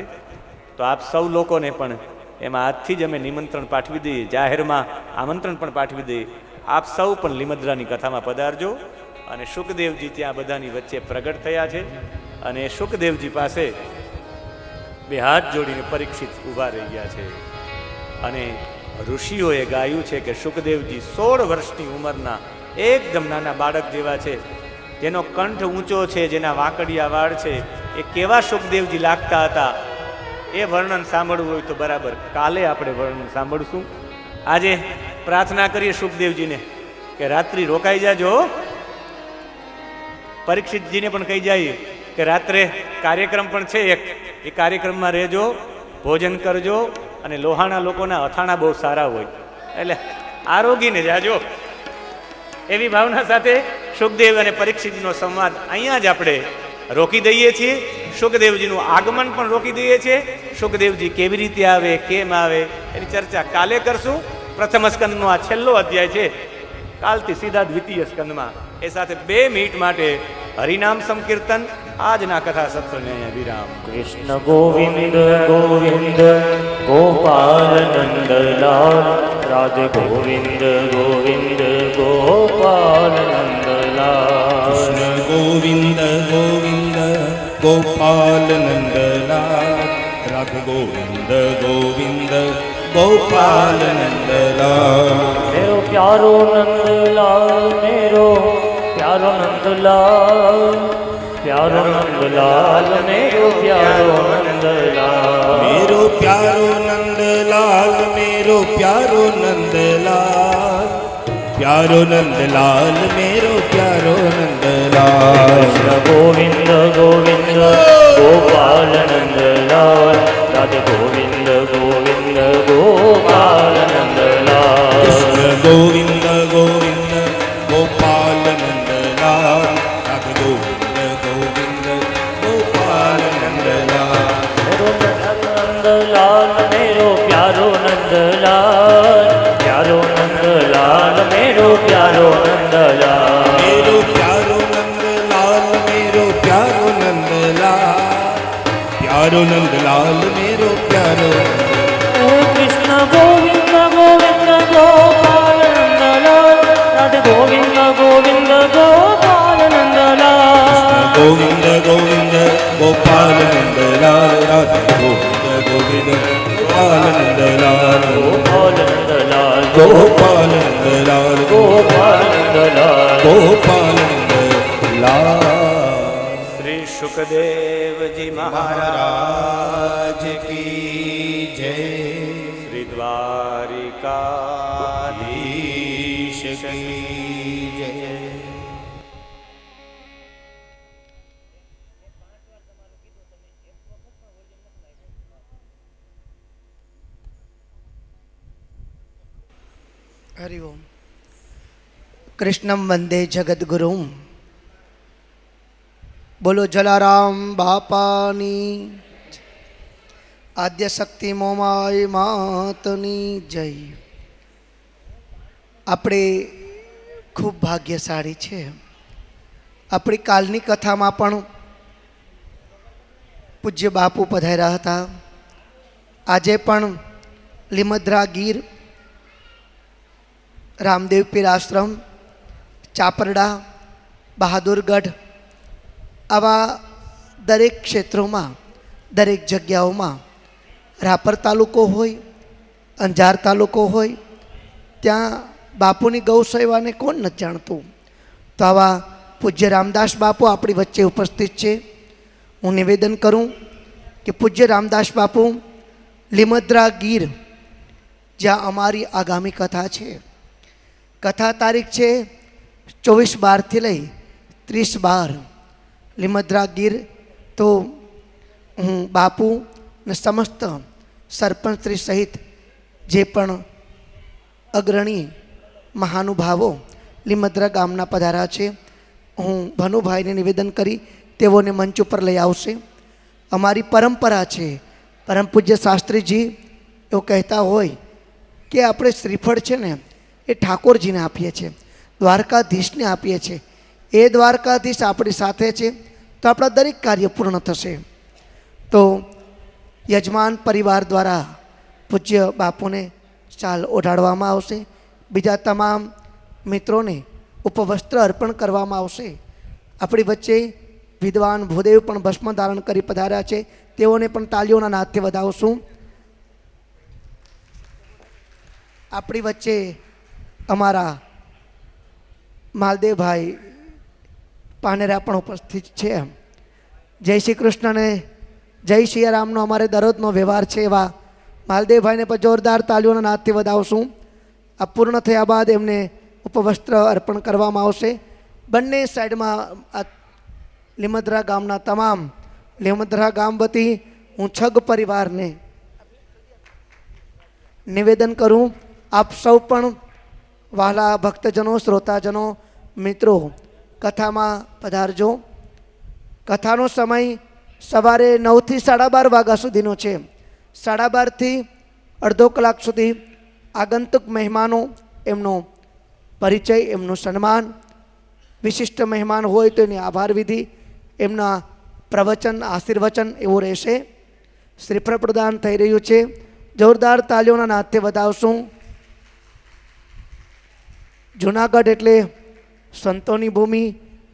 તો આપ સૌ લોકોને પણ એમાં આજથી જ અમે નિમંત્રણ પાઠવી દઈએ, જાહેરમાં આમંત્રણ પણ પાઠવી દઈએ. આપ સૌ પણ લીમદ્રાની કથામાં પધારજો. અને સુખદેવજી ત્યાં બધાની વચ્ચે પ્રગટ થયા છે. અને સુખદેવજી પાસે બે હાથ જોડીને પરીક્ષિત ઊભા રહી ગયા છે. અને ઋષિઓએ ગાયું છે કે સુખદેવજી 16 વર્ષની ઉંમરના એકદમ નાના બાળક જેવા છે, જેનો કંઠ ઊંચો છે, જેના વાંકડિયા વાળ છે, એ કેવા સુખદેવજી લાગતા હતા એ વર્ણન સાંભળવું હોય તો બરાબર કાલે આપણે વર્ણન સાંભળશું. આજે પ્રાર્થના કરીએ સુખદેવજીને કે રાત્રિ રોકાઈ જાજો. પરીક્ષિતજીને પણ કહી જાય કે રાત્રે કાર્યક્રમ પણ છે એક, એ કાર્યક્રમમાં રહેજો, ભોજન કરજો, અને લોહાણા લોકોના અથાણા બહુ સારા હોય એટલે આરોગીને જાજો. એવી ભાવના સાથે સુખદેવ અને પરીક્ષિતજીનો સંવાદ અહીંયા જ આપણે રોકી દઈએ છીએ. સુખદેવજીનું આગમન પણ રોકી દઈએ છીએ. સુખદેવજી કેવી રીતે આવે, કેમ આવે, એની ચર્ચા કાલે કરશું. પ્રથમ સ્કંદનો આ છેલ્લો અધ્યાય છે. કાલથી સીધા દ્વિતીય સ્કંદમાં. એ સાથે 2 મિનિટ માટે હરિનામ સંકીર્તન, આજના કથા સત્સંગને અહીંયા વિરામ. કૃષ્ણ ગોવિંદ ગોવિંદ ગોપાલ નંદલાલ, રાધે ગોવિંદ ગોવિંદ ગોપાલ નંદલાલ. કૃષ્ણ ગોવિંદ ગોવિંદ ગોપાલ નંદલાલ, રાધે ગોવિંદ ગોવિંદ ગોપાલ નંદલાલ. મેરો પ્યારો નંદલાલ, મેરો પ્યારો નંદલાલ, પ્યારો નંદલાલ, મેરો પ્યારો નંદલાલ. મેરો પ્યારો નંદલાલ, મેરો પ્યારો નંદલાલ, પ્યારો નંદલાલ, મેરો પ્યારો નંદલાલ. કૃષ્ણ ગોવિંદ ગોવિંદ ગોપાલ નંદલાલ, રાધે ગોવિંદ ગોવિંદ ગોપાલ નંદલાલ. કૃષ્ણ ગોવિંદ ગોવિંદ ગોપાલ નંદલાલ, રાધે ગોવિંદ ગોવિંદ ગોપાલ નંદલાલ. મેરો નંદલાલ, મેરો પ્યારો નંદલાલ, પ્યારો નંદલાલ, મેરો પ્યારો નંદલાલ. મેરો પ્યારો નંદલાલ, મેરો પ્યારો નંદલાલ, પ્યારો નંદલાલ, મેરો પ્યારો. કૃષ્ણ ગોવિંદ ગોવિંદ ગોપાલ નંદલાલ, રાધે ગોવિંદ ગોવિંદ ગોપાલ નંદલાલ. ગોવિંદ ગોવિંદ ગોપાલ નંદલાલ, રાધે ગોવિંદ ગોવિંદ ગોપાલ નંદલાલ. ગોપાલ નંદલાલ, ગોપાલ નંદલાલ, ગોપાલ નંદલાલ. ગોપાલ નંદલાલ. શ્રી સુખદેવજી મહારાજ મહારાજ કી જય. શ્રી દ્વારિકાધીશ ઈશ કી જય. હરિ ઓમ. કૃષ્ણમ વંદે જગદગુરુમ. બોલો જલારામ બાપાની, આદ્ય શક્તિ મોમાય માતની જય. આપણે ખૂબ ભાગ્યશાળી છે. આપણી કાલની કથામાં પણ પૂજ્ય બાપુ પધાર્યા હતા. આજે પણ લીમદ્રા ગીર, રામદેવ પીર આશ્રમ, ચાપરડા, બહાદુરગઢ, આવા દરેક ક્ષેત્રોમાં, દરેક જગ્યાઓમાં, રાપર તાલુકો હોય, અંજાર તાલુકો હોય, ત્યાં બાપુની ગૌસેવાને કોણ નથી જાણતું. તો આવા પૂજ્ય રામદાસ બાપુ આપણી વચ્ચે ઉપસ્થિત છે. હું નિવેદન કરું કે પૂજ્ય રામદાસ બાપુ લીમદ્રા ગીર, જ્યાં અમારી આગામી કથા છે, કથા તારીખ છે 24/12 લઈ 30/12. લીમદ્રા ગીર તો હું બાપુ ને સમસ્ત સરપંચશ્રી સહિત જે પણ અગ્રણી મહાનુભાવો લીમદ્રા ગામના પધાર્યા છે, હું ભનુભાઈને નિવેદન કરી તેઓને મંચ ઉપર લઈ આવશે. અમારી પરંપરા છે, પરમ પૂજ્ય શાસ્ત્રીજી એવું કહેતા હોય કે આપણે શ્રીફળ છે ને એ ઠાકોરજીને આપીએ છીએ, દ્વારકાધીશને આપીએ છીએ. એ દ્વારકાધીશ આપણી સાથે છે તો આપણા દરેક કાર્ય પૂર્ણ થશે. તો યજમાન પરિવાર દ્વારા પૂજ્ય બાપુને ચાલ ઓઢાડવામાં આવશે. બીજા તમામ મિત્રોને ઉપવસ્ત્ર અર્પણ કરવામાં આવશે. આપણી વચ્ચે વિદ્વાન ભૂદેવ પણ ભસ્મ ધારણ કરી પધાર્યા છે, તેઓને પણ તાલીઓના નાદથી વધાવશું. આપણી વચ્ચે અમારા માલદેવભાઈ પાનેરા પણ ઉપસ્થિત છે. જય શ્રી કૃષ્ણને જય શ્રી રામનો અમારે દરરોજનો વ્યવહાર છે એવા માલદેવભાઈને પણ જોરદાર તાલીઓના નાદથી વધાવશું. આ પૂર્ણ થયા બાદ એમને ઉપવસ્ત્ર અર્પણ કરવામાં આવશે. બંને સાઈડમાં આ લીમદ્રા ગામના તમામ લીમદ્રા ગામ વતી હું છગ પરિવારને નિવેદન કરું, આપ સૌ પણ વહાલા ભક્તજનો, શ્રોતાજનો, મિત્રો કથામાં પધારજો. કથાનો સમય સવારે 9થી 12:30 વાગ્યા સુધીનો છે. 12:30થી અડધો કલાક સુધી આગંતુક મહેમાનો, એમનો પરિચય, એમનું સન્માન, વિશિષ્ટ મહેમાન હોય તો એની આભાર વિધિ, એમના પ્રવચન, આશીર્વચન એવું રહેશે. શ્રીફળ પ્રદાન થઈ રહ્યું છે. જોરદાર તાલીઓના નાદથી વધાવશું. જુનાગઢ એટલે સંતોની ભૂમિ,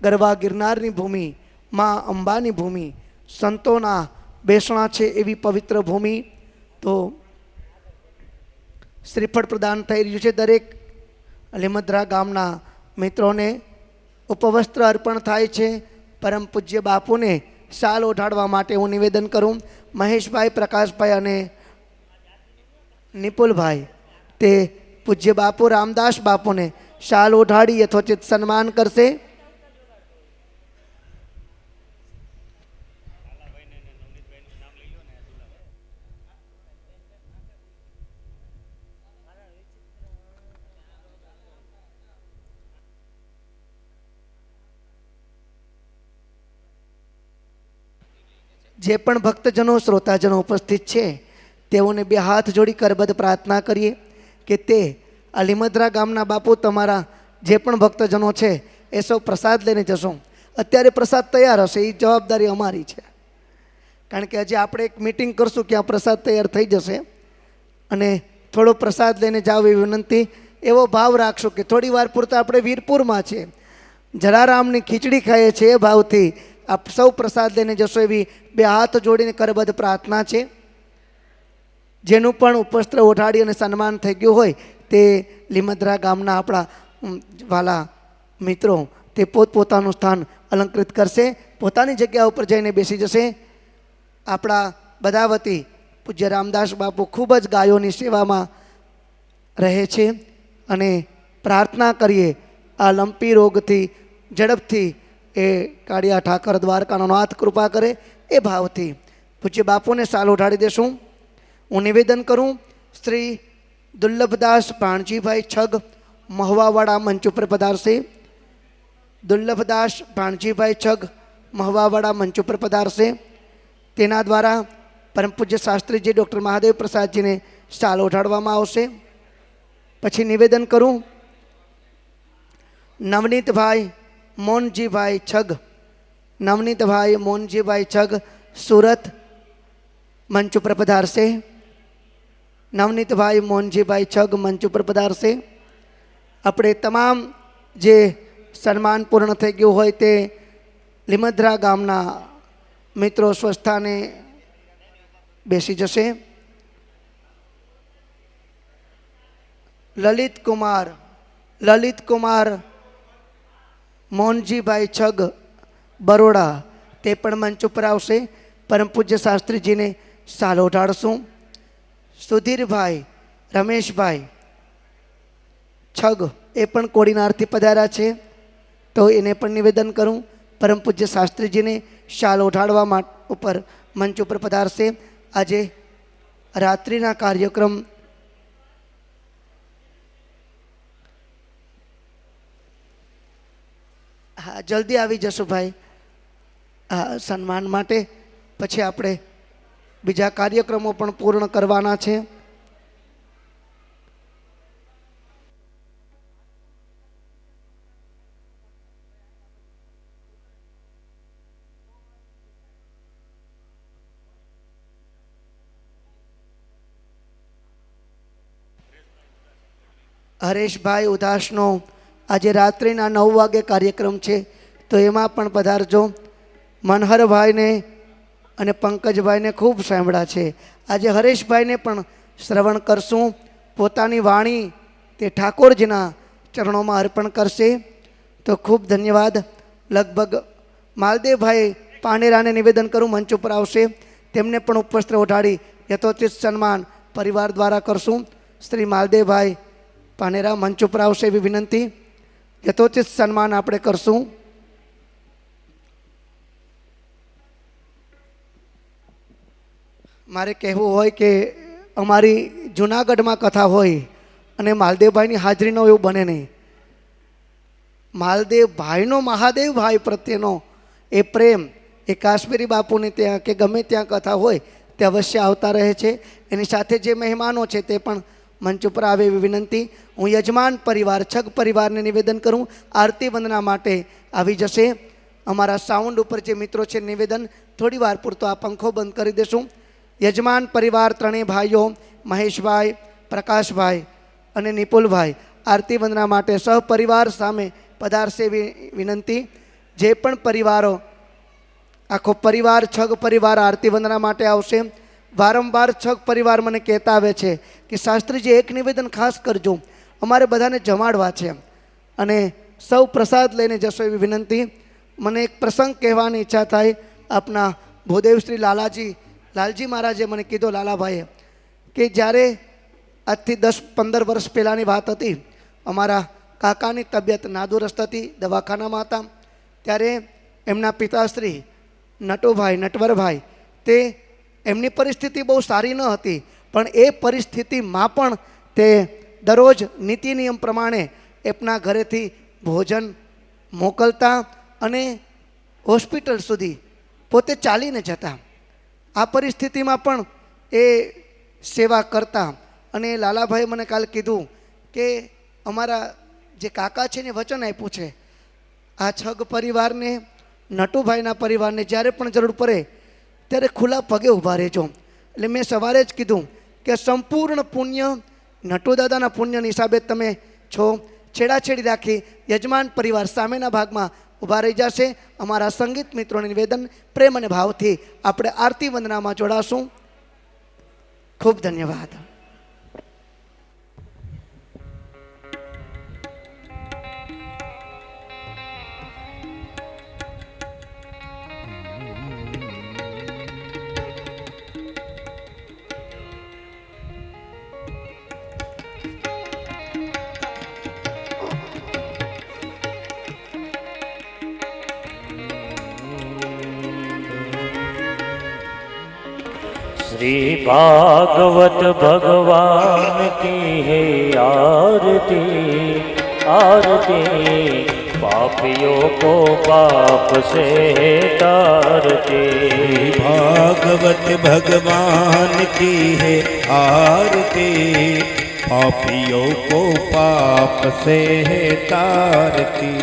ગરવા ગિરનારની ભૂમિ, માં અંબાની ભૂમિ, સંતોના બેસણા છે એવી પવિત્ર ભૂમિ. તો શ્રીફળ પ્રદાન થઈ રહ્યું છે. દરેક લીમદ્રા ગામના મિત્રોને ઉપવસ્ત્ર અર્પણ થાય છે. પરમ પૂજ્ય બાપુને શાલ ઓઢાડવા માટે હું નિવેદન કરું. મહેશભાઈ, પ્રકાશભાઈ અને નિપુલભાઈ તે પૂજ્ય બાપુ રામદાસ બાપુને શાલ ઓઢાડી યથોચિત સન્માન કરશે. જે પણ ભક્તજનો, શ્રોતાજનો ઉપસ્થિત છે તેઓને બે હાથ જોડી કરબદ્ધ પ્રાર્થના કરીએ કે તે આ લીમદ્રા ગામના બાપુ તમારા જે પણ ભક્તજનો છે એ સૌ પ્રસાદ લઈને જશો. અત્યારે પ્રસાદ તૈયાર હશે, એ જવાબદારી અમારી છે. કારણ કે હજી આપણે એક મિટિંગ કરશું કે આ પ્રસાદ તૈયાર થઈ જશે અને થોડો પ્રસાદ લઈને જાવ એવી વિનંતી. એવો ભાવ રાખશો કે થોડી વાર પૂરતા આપણે વીરપુરમાં છે, જલારામની ખીચડી ખાઈએ છીએ, એ ભાવથી આપ સૌ પ્રસાદ લઈને જશો એવી બે હાથ જોડીને કરબદ્ધ પ્રાર્થના છે. જેનું પણ ઉપસ્ત્ર ઓઢાડી અને સન્માન થઈ ગયું હોય તે લીમદ્રા ગામના આપણા વાલા મિત્રો તે પોતપોતાનું સ્થાન અલંકૃત કરશે, પોતાની જગ્યા ઉપર જઈને બેસી જશે. આપણા બધા વતી પૂજ્ય રામદાસ બાપુ ખૂબ જ ગાયોની સેવામાં રહે છે અને પ્રાર્થના કરીએ આ લંપી રોગથી ઝડપથી એ કાળિયા ઠાકર દ્વારકાનો નાથ કૃપા કરે એ ભાવથી પૂજ્ય બાપુને શાલ ઓઢાડી દેશું. હું નિવેદન કરું, શ્રી દુર્લભદાસ ભાણજીભાઈ છગ મહવાવાળા મંચ ઉપર પધારશે. દુર્લભદાસ ભાણજીભાઈ છગ મહવાવાળા મંચ ઉપર પધારશે. તેના દ્વારા પરમ પૂજ્ય શાસ્ત્રીજી ડૉક્ટર મહાદેવ પ્રસાદજીને શાલ ઓઢાડવામાં આવશે. પછી નિવેદન કરું, નવનીતભાઈ મોનજીભાઈ છગ, નવનીતભાઈ મોનજીભાઈ છગ સુરત મંચ ઉપર પધારશે. નવનીતભાઈ મોનજીભાઈ છગ મંચ ઉપર પધારશે. આપણે તમામ જે સન્માન પૂર્ણ થઈ ગયું હોય તે લીમદ્રા ગામના મિત્રો સ્વસ્થાને બેસી જશે. લલિતકુમાર મોહનજીભાઈ છગ બરોડા તે પણ મંચ ઉપર આવશે. પરમ પૂજ્ય શાસ્ત્રીજીને શાલ ઓઢાડશું. સુધીરભાઈ રમેશભાઈ છગ એ પણ કોડીનારથી પધાર્યા છે, તો એને પણ નિવેદન કરું, પરમ પૂજ્ય શાસ્ત્રીજીને શાલ ઓઢાડવા ઉપર મંચ ઉપર પધારશે. આજે રાત્રિના કાર્યક્રમ હા જલ્દી આવી જશો ભાઈ સન્માન માટે. પછી આપણે બીજા કાર્યક્રમો પણ પૂર્ણ કરવાના છે. હરેશભાઈ ઉદાસનો આજે રાત્રિના 9 વાગે કાર્યક્રમ છે, તો એમાં પણ પધારજો. મનહરભાઈને અને પંકજભાઈને ખૂબ સાંભળ્યા છે. આજે હરેશભાઈને પણ શ્રવણ કરશું. પોતાની વાણી તે ઠાકોરજીના ચરણોમાં અર્પણ કરશે. તો ખૂબ ધન્યવાદ. લગભગ માલદેવભાઈ પાનેરાને નિવેદન કરું, મંચ ઉપર આવશે, તેમને પણ ઉપવસ્ત્ર ઓઢાડી યથોચિત સન્માન પરિવાર દ્વારા કરશું. શ્રી માલદેવભાઈ પાનેરા મંચ ઉપર આવશે એવી વિનંતી. યથોચિત સન્માન આપણે કરશું. મારે કહેવું હોય કે અમારી જૂનાગઢમાં કથા હોય અને માલદેવભાઈની હાજરી ન હોય એવું બને નહીં. માલદેવભાઈનો મહાદેવભાઈ પ્રત્યેનો એ પ્રેમ એ કાશ્મીરી બાપુની ત્યાં કે ગમે ત્યાં કથા હોય તે અવશ્ય આવતા રહે છે. એની સાથે જે મહેમાનો છે તે પણ મંચ ઉપર આવે એવી વિનંતી. હું યજમાન પરિવાર છગ પરિવારને નિવેદન કરું, આરતી વંદના માટે આવી જશે. અમારા સાઉન્ડ ઉપર જે મિત્રો છે નિવેદન થોડી વાર પૂરતો આ પંખો બંધ કરી દેશું. યજમાન પરિવાર ત્રણેય ભાઈઓ મહેશભાઈ, પ્રકાશભાઈ અને નિપુલભાઈ આરતી વંદના માટે સહપરિવાર સામે પધારશે એવી વિનંતી. જે પણ પરિવારો આખો પરિવાર છગ પરિવાર આરતી વંદના માટે આવશે. વારંવાર છગ પરિવાર મને કહેતા આવે છે કે શાસ્ત્રીજી એક નિવેદન ખાસ કરજો, અમારે બધાને જમાડવા છે અને સૌ પ્રસાદ લઈને જશો એવી વિનંતી. મને એક પ્રસંગ કહેવાની ઈચ્છા થાય. આપના ભૂદેવ શ્રી લાલજી મહારાજે મને કીધો, લાલાભાઈએ, કે જ્યારે આજથી 10-15 વર્ષ પહેલાંની વાત હતી, અમારા કાકાની તબિયત નાદુરસ્ત હતી, દવાખાનામાં હતા, ત્યારે એમના પિતાશ્રી નટવરભાઈ તે એમની પરિસ્થિતિ બહુ સારી ન હતી, પણ એ પરિસ્થિતિમાં પણ તે દરરોજ નીતિ નિયમ પ્રમાણે એમના ઘરેથી ભોજન મોકલતા અને હોસ્પિટલ સુધી પોતે ચાલીને જતા. આ પરિસ્થિતિમાં પણ એ સેવા કરતા. અને લાલાભાઈ મને કાલે કીધું કે અમારા જે કાકા છે ને વચન આપ્યું છે, આ છગ પરિવારને નટુભાઈના પરિવારને જ્યારે પણ જરૂર પડે ત્યારે ખુલ્લા પગે ઊભા રહેજો. એટલે મેં સવારે જ કીધું કે સંપૂર્ણ પુણ્ય નટુદાદાના પુણ્યની હિસાબે તમે છો. છેડાછેડી રાખી યજમાન પરિવાર સામેના ભાગમાં ઊભા રહી જશે. અમારા સંગીત મિત્રોને નિવેદન, પ્રેમ અને ભાવથી આપણે આરતી વંદનામાં જોડાશું. ખૂબ ધન્યવાદ. श्री भागवत भगवान की है आरती, आरती पापियों को पाप से तारती। भागवत भगवान की है आरती, पापियों को पाप से तारती।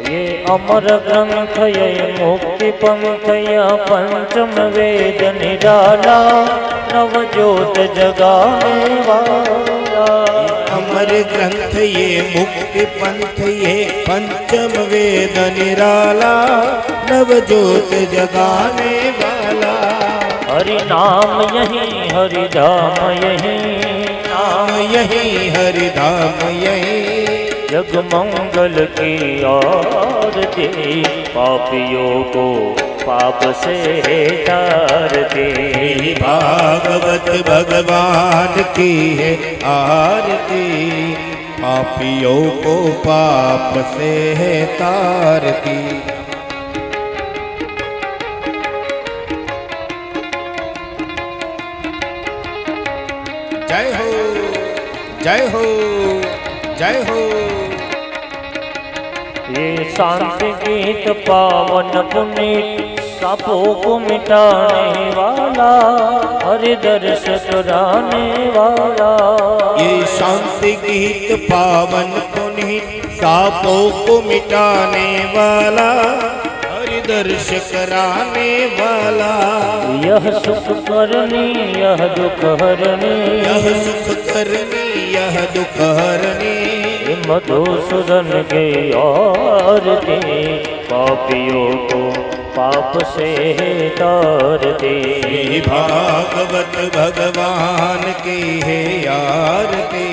ये अमर ग्रंथ ये मुक्ति पंथ या पंचम वेद निराला, नवज्योत जगाने वाला। अमर ग्रंथ ये मुक्ति पंथ ये पंचम वेद निराला, नवज्योत जगाने वाला। हरि नाम यही हरि धाम यही, नाम यही हरि धाम यही, जग मंगल की आरती पापियों को पाप से तारती। भागवत भगवान की है आरती, पापियों को पाप से तारती। जय हो जय हो जय हो। ये शांति गीत पावन पुनीत पापों को मिटाने वाला, हरि दर्श कराने वाला। ये शांति गीत पावन पुनीत पापों को मिटाने वाला, हरि दर्श कराने वाला। यह सुख करनी यह दुख हरनी, यह सुख करनी यह दुख हरनी, मधुसूदन के आरती पापियों को पाप से तारती। भागवत भगवान की है आरती,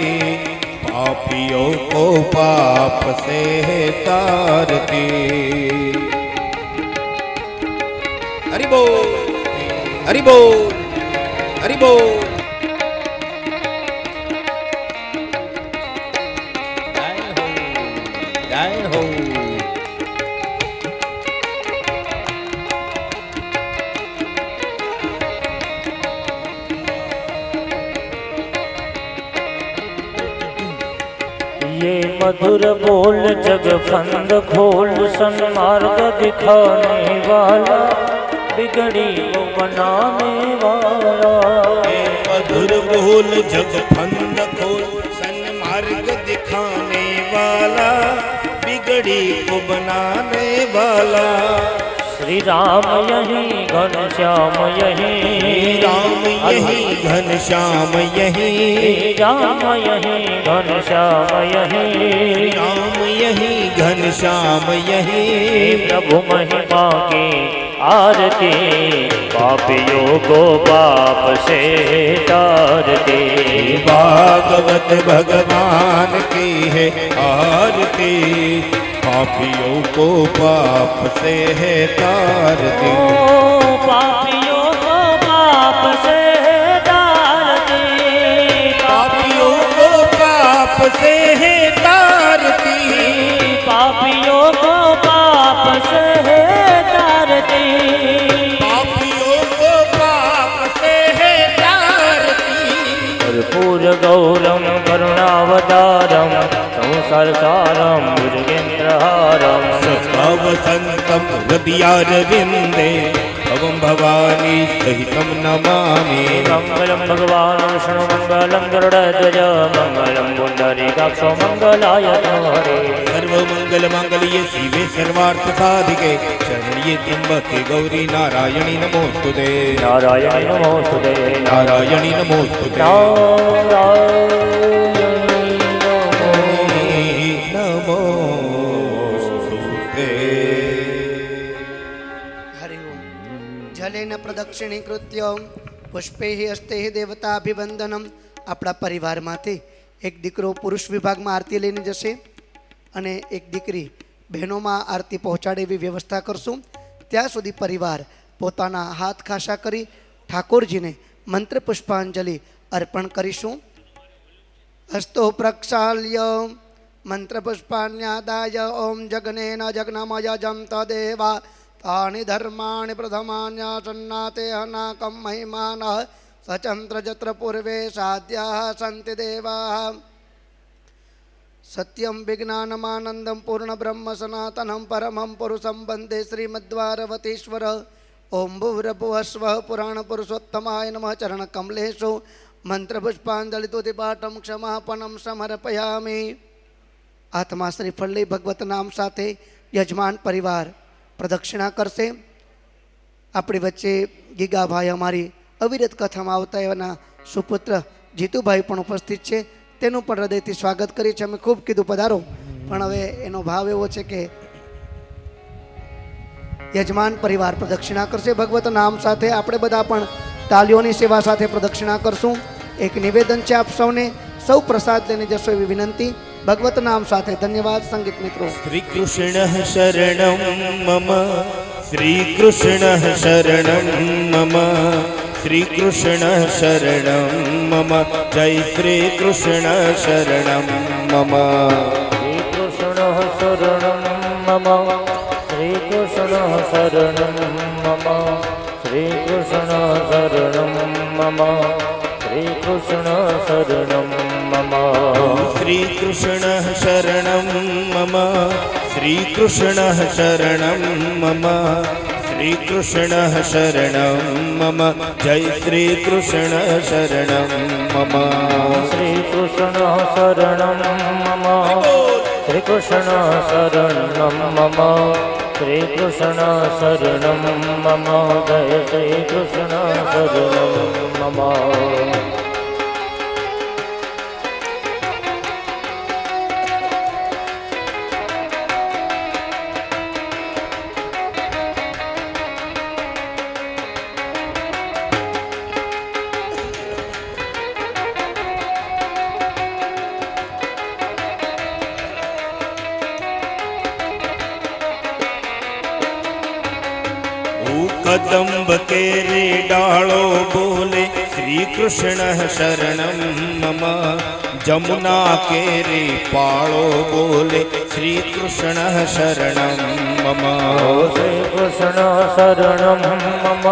पापियों को पाप से तारती। હરિ બોલ હરિ બોલ હરિ બોલ જય હો ये मधुर बोल जग फंद खोल सन्मार्ग दिखाने वाला बिगड़ी को बनाने वाला मधुर बोल जग फंद खोल सन्मार्ग दिखाने वाला बिगड़ी को बनाने वाला श्री राम यही घनश्याम यही राम यही घनश्याम यही राम यही घनश्याम यही राम यही घनश्याम यही प्रभु महिमा की आरती पापियों को पाप से तारती भागवत भगवान की है आरती पापियों को पाप से है तारती पापियों को पाप से तारती पापियों को पाप से है तारती पापियों को पाप से तारती पापियों को पाप से है तारती कर्पूर गौरम करुणावतारम संसारसारम भुजगेन्द्रहारम सदा वसन्तं हृदयारविन्दे भवं भवानी सहितं नमामि मंगलम भगवान विष्णु मंगलम गरुड़ध्वज मंगलम पुंडरीकाक्षो मंगलाय हरे सर्वमङ्गलमाङ्गल्ये शिवे सर्वार्थसाधिके शरण्ये त्र्यम्बके गौरी नारायणी नमोस्तुते नारायण नमोस्तुते नारायणी नमोस्तुते नमोस्तुते હરિ ઓમ જલેન પ્રદક્ષિણીકૃત્ય પુષ્પે હસ્તે દેવતાભિવંદનમ. આપણા પરિવારમાંથી એક દીકરો પુરુષ વિભાગમાં આરતી લઈને જશે અને એક દીકરી બહેનોમાં આરતી પહોંચાડે એવી વ્યવસ્થા કરશું. ત્યાં સુધી પરિવાર પોતાના હાથ ખાસા કરી ઠાકોરજીને મંત્ર પુષ્પાંજલિ અર્પણ કરીશું. હસ્તો પ્રક્ષાલ્ય મંત્ર પુષ્પાન્યાદાય ઓમ જગનેન જગ્નમય જંત દેવા તાની ધર્માણિ પ્રથમાન્યાસન્નાતે અનાકમ મહિમાન સચંત્ર જત્ર પૂર્વે સાધ્યા સંતિ દેવા સત્યમ વિજ્ઞાનમાનંદમ પૂર્ણ બ્રહ્મ સનાતનમ પરમં પુરુષમ વંદે શ્રીમદ્વારવતીશ્વર. ઓમ ભૂરભુવસ્વ પુરાણ પુરુષોત્તમાય નમઃ. ચરણ કમલેશુ મંત્ર પુષ્પાંજલિ તુતિપાઠમ ક્ષમાપનમ સમર્પયામિ. આત્મા શ્રીફળ લઈ ભગવત નામ સાથે યજમાન પરિવાર પ્રદક્ષિણા કરશે. આપણી વચ્ચે ગીગાભાઈ અમારી અવિરત કથામાં આવતા એવાના સુપુત્ર જીતુભાઈ પણ ઉપસ્થિત છે. તેનું પણ હૃદયથી સ્વાગત કરીએ છીએ. અમે ખૂબ કીધું પધારો, પણ હવે એનો ભાવ એવો છે કે યજમાન પરિવાર પ્રદક્ષિણા કરશે ભગવત નામ સાથે. આપણે બધા પણ તાલીઓની સેવા સાથે પ્રદક્ષિણા કરશું. એક નિવેદન છે આપ સૌને, સૌ પ્રસાદ લઈને જશો એવી વિનંતી. ભગવત નામ સાથે ધન્યવાદ સંગીત મિત્રો. શ્રી કૃષ્ણ શરણમ મમ શ્રી કૃષ્ણ શરણમ મમ શ્રી કૃષ્ણ શરણમ મમ જય શ્રી કૃષ્ણ શરણમ મમ શ્રી કૃષ્ણ શરણમ મમ શ્રી કૃષ્ણ શરણમ મમ શ્રી કૃષ્ણ શરણમ મમ શ્રી કૃષ્ણ શરણમ મમ શ્રી કૃષ્ણ શરણમ મમ શ્રી કૃષ્ણ શરણમ મમ શ્રી કૃષ્ણ શરણમ મમ જય શ્રી કૃષ્ણ શરણમ મમ શ્રી કૃષ્ણ શરણમ મમ શ્રી કૃષ્ણ શરણમ મમ શ્રી કૃષ્ણ શરણમ મમ જય શ્રી કૃષ્ણ શરણમ મમ. कदम्ब केरे डालो बोले श्री कृष्ण शरणं मम जमुना केरे पालो बोले श्री कृष्ण शरणं मम श्री कृष्ण शरणं मम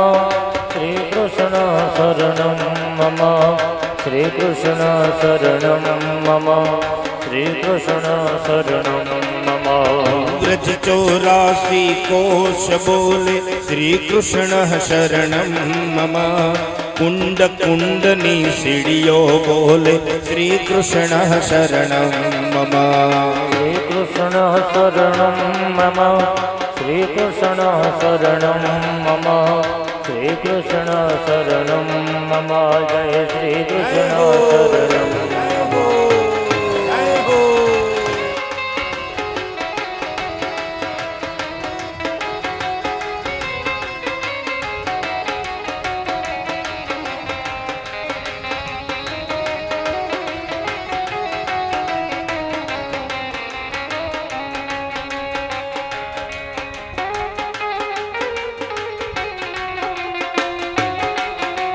श्री कृष्ण शरणं मम श्री कृष्ण शरणं मम श्री कृष्ण शरणं मम ब्रज 84 कोश बोले श्री कृष्ण शरणं मम कुंड कुंडनी सीढ़ियों बोले श्री कृष्ण शरणं मम श्री कृष्ण शरणं मम श्री कृष्ण शरणं मम श्री कृष्ण शरणं मम जय श्री कृष्ण शरणं मम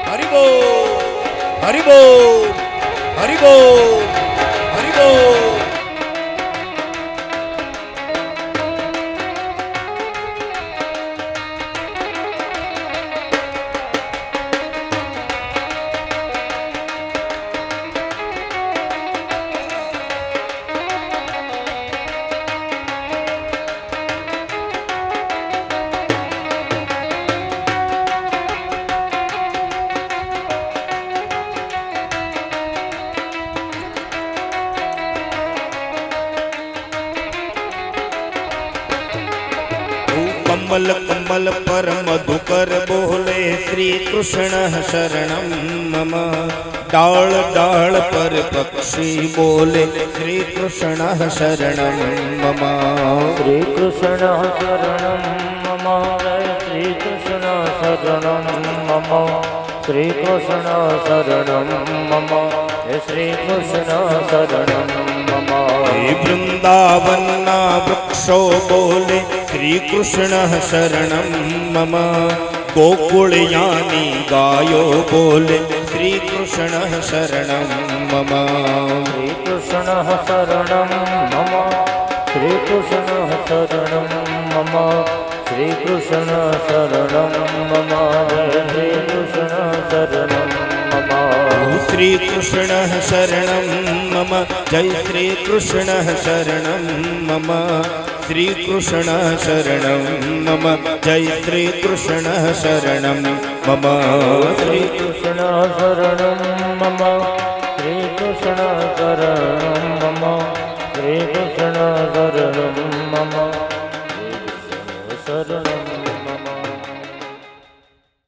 हरिबो हरिबो हरिबो हरिबो कमल कमल पर मधुकर बोले श्री कृष्ण शरणं मम डाल डाल पर पक्षी बोले श्री कृष्ण शरणं मम श्री कृष्ण शरणं मम जय श्री कृष्ण शरणं मम श्री कृष्ण शरणं मम जय श्री कृष्ण शरणं मम हे वृंदावन वृक्षो बोले श्री कृष्ण शरणं मम गोकुल यानी गायो बोले श्री कृष्ण शरणं मम श्री कृष्ण शरणं मम श्री कृष्ण शरणं मम श्री कृष्ण शरणं मम जय श्री कृष्ण शरणं मम श्री कृष्ण शरणं मम जय श्री कृष्ण शरणं मम श्री कृष्ण शरणं मम जय श्री कृष्ण शरणं मम श्री कृष्ण शरणं मम श्री कृष्ण शरणं मम श्री कृष्ण शरणं मम